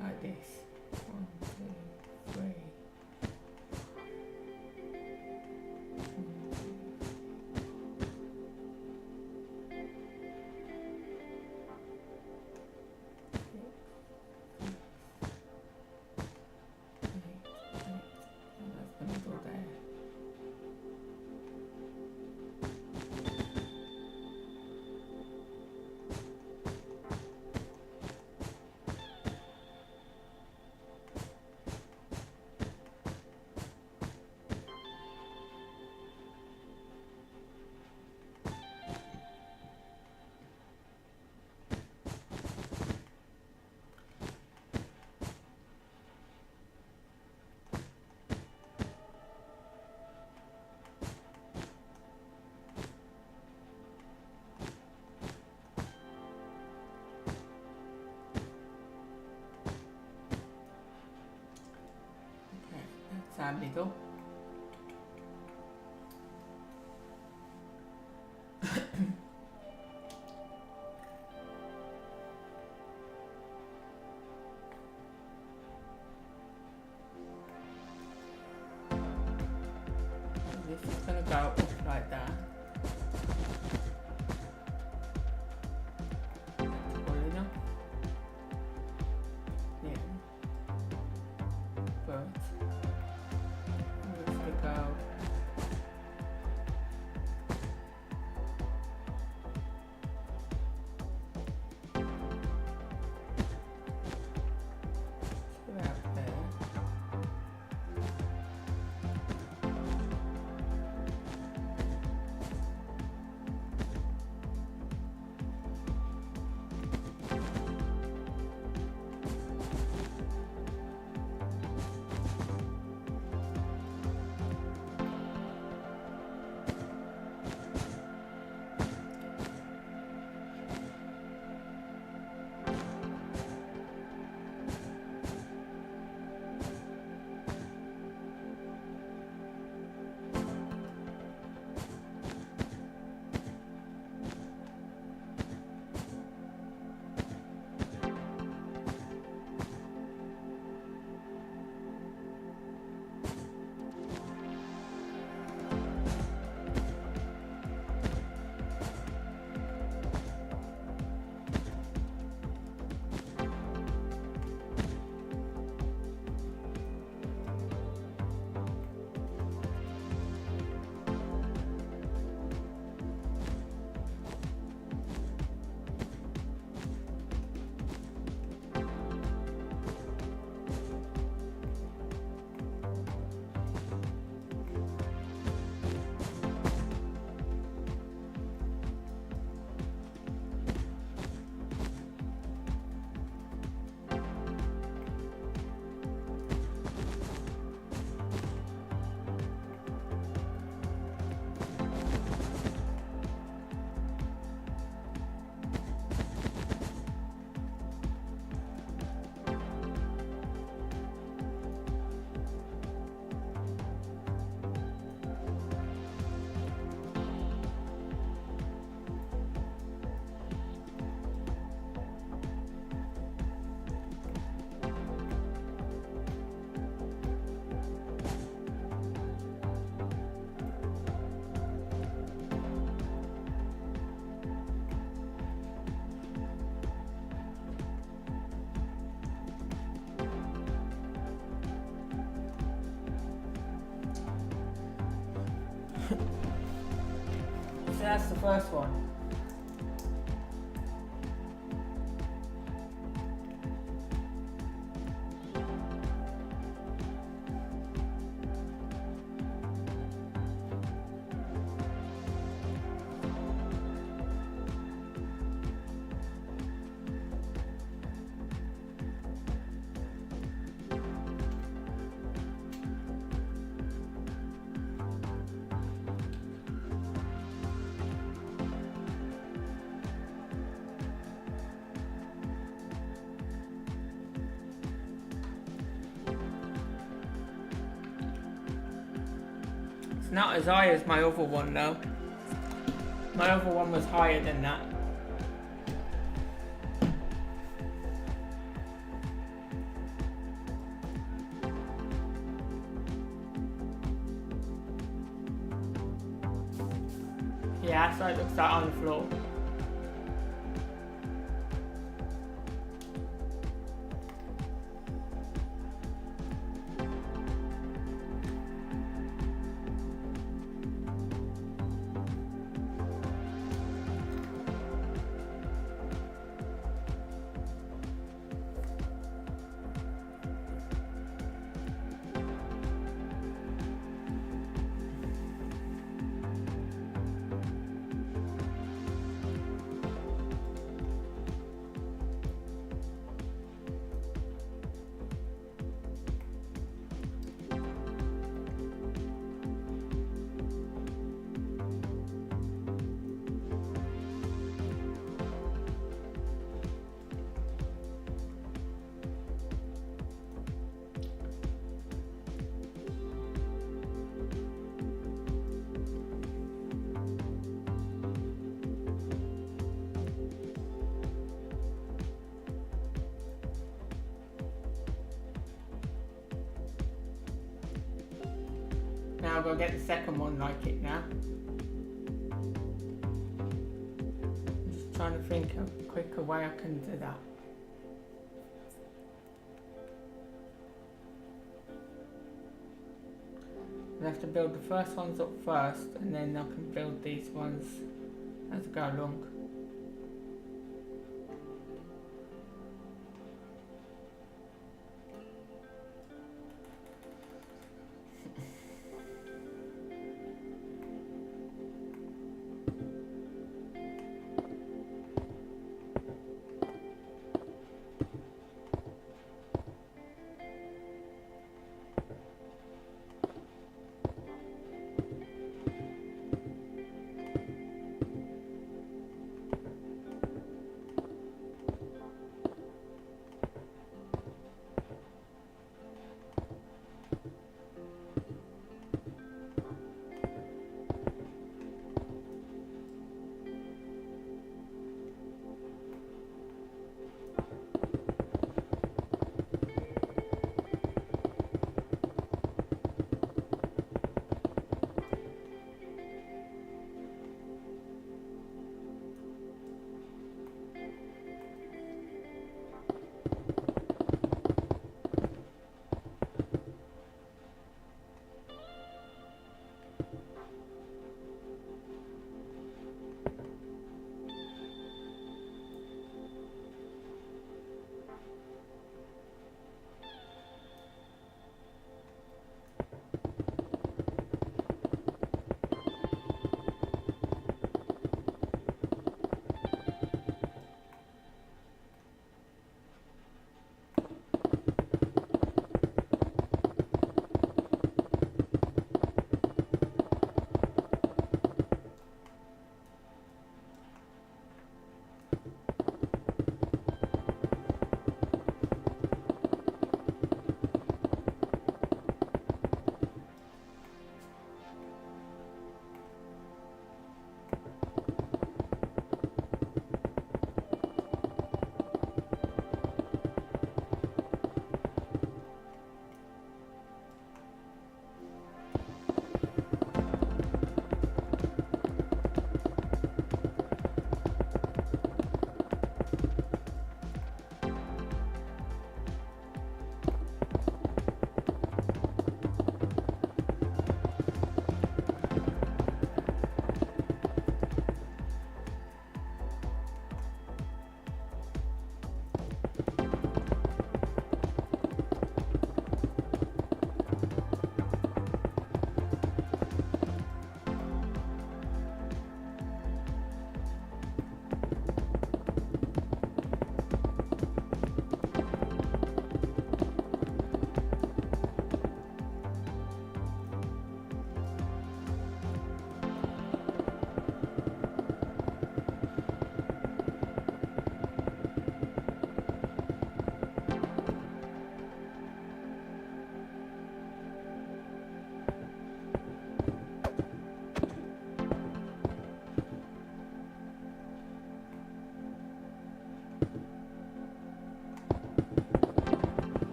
Like this. 1, 2, 3. That's the middle there. Our middle. This is going to go up like that. Well enough. Yeah. But that's the first one. It's not as high as my other one though. My other one was higher than that. Yeah, that's what it looks like on the floor. Now I'll go get the second one like it now. Just trying to think of a quicker way I can do that. I have to build the first ones up first and then I can build these ones as I go along.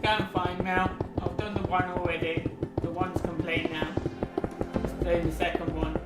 It's going fine now. I've done the one already. The one's complete now. Let's do the second one.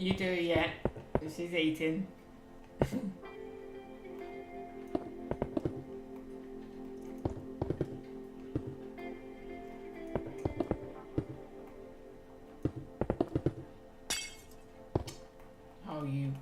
You do it yet. She's eating. Oh, you.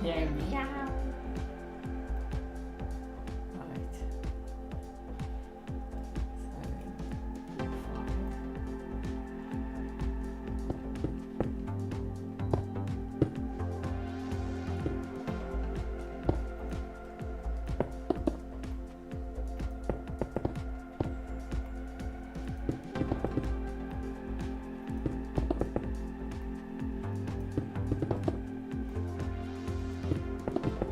hear meow. Right. 7, 5.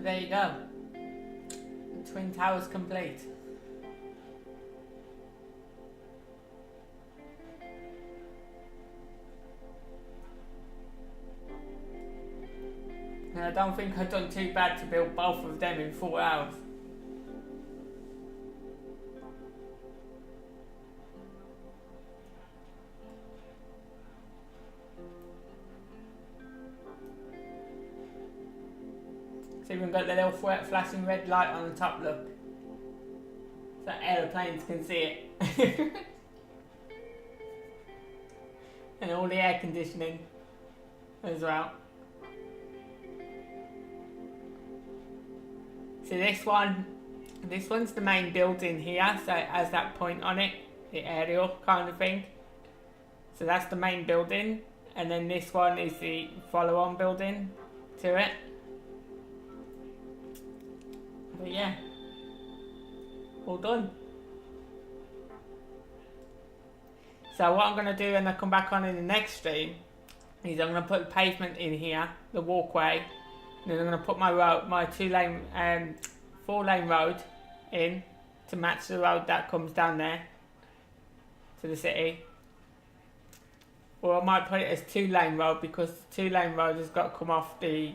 So there you go. The Twin Towers complete. And I don't think I've done too bad to build both of them in 4 hours. It's even got the little flashing red light on the top, look. So aeroplanes can see it. And all the air conditioning as well. So this one's the main building here, so it has that point on it, the aerial kind of thing. So that's the main building, and then this one is the follow-on building to it. But yeah, all done. So what I'm going to do when I come back on in the next stream is I'm going to put the pavement in here, the walkway, and then I'm going to put my road, my 4-lane road in to match the road that comes down there to the city. Or I might put it as 2-lane road because 2-lane road has got to come off the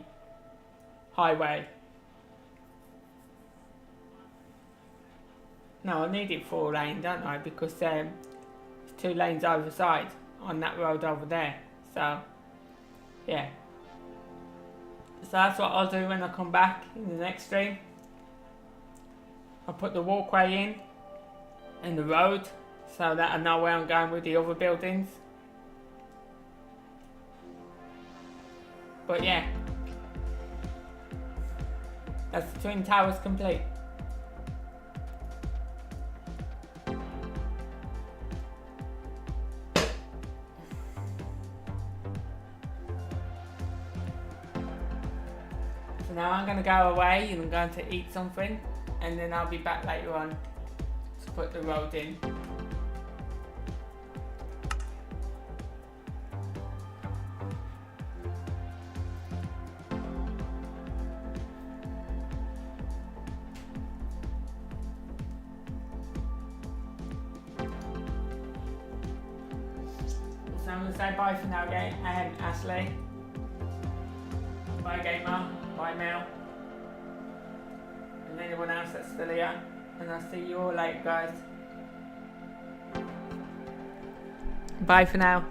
highway. No, I need it 4-lane, don't I? Because there's 2 lanes either side on that road over there. So, yeah. So that's what I'll do when I come back in the next stream. I'll put the walkway in and the road so that I know where I'm going with the other buildings. But yeah, that's the Twin Towers complete. So now I'm going to go away and I'm going to eat something, and then I'll be back later on to put the road in. So I'm going to say bye for now, Ashley. Bye, Gamer. Bye, Mel. And anyone else that's still here. And I'll see you all later, guys. Bye for now.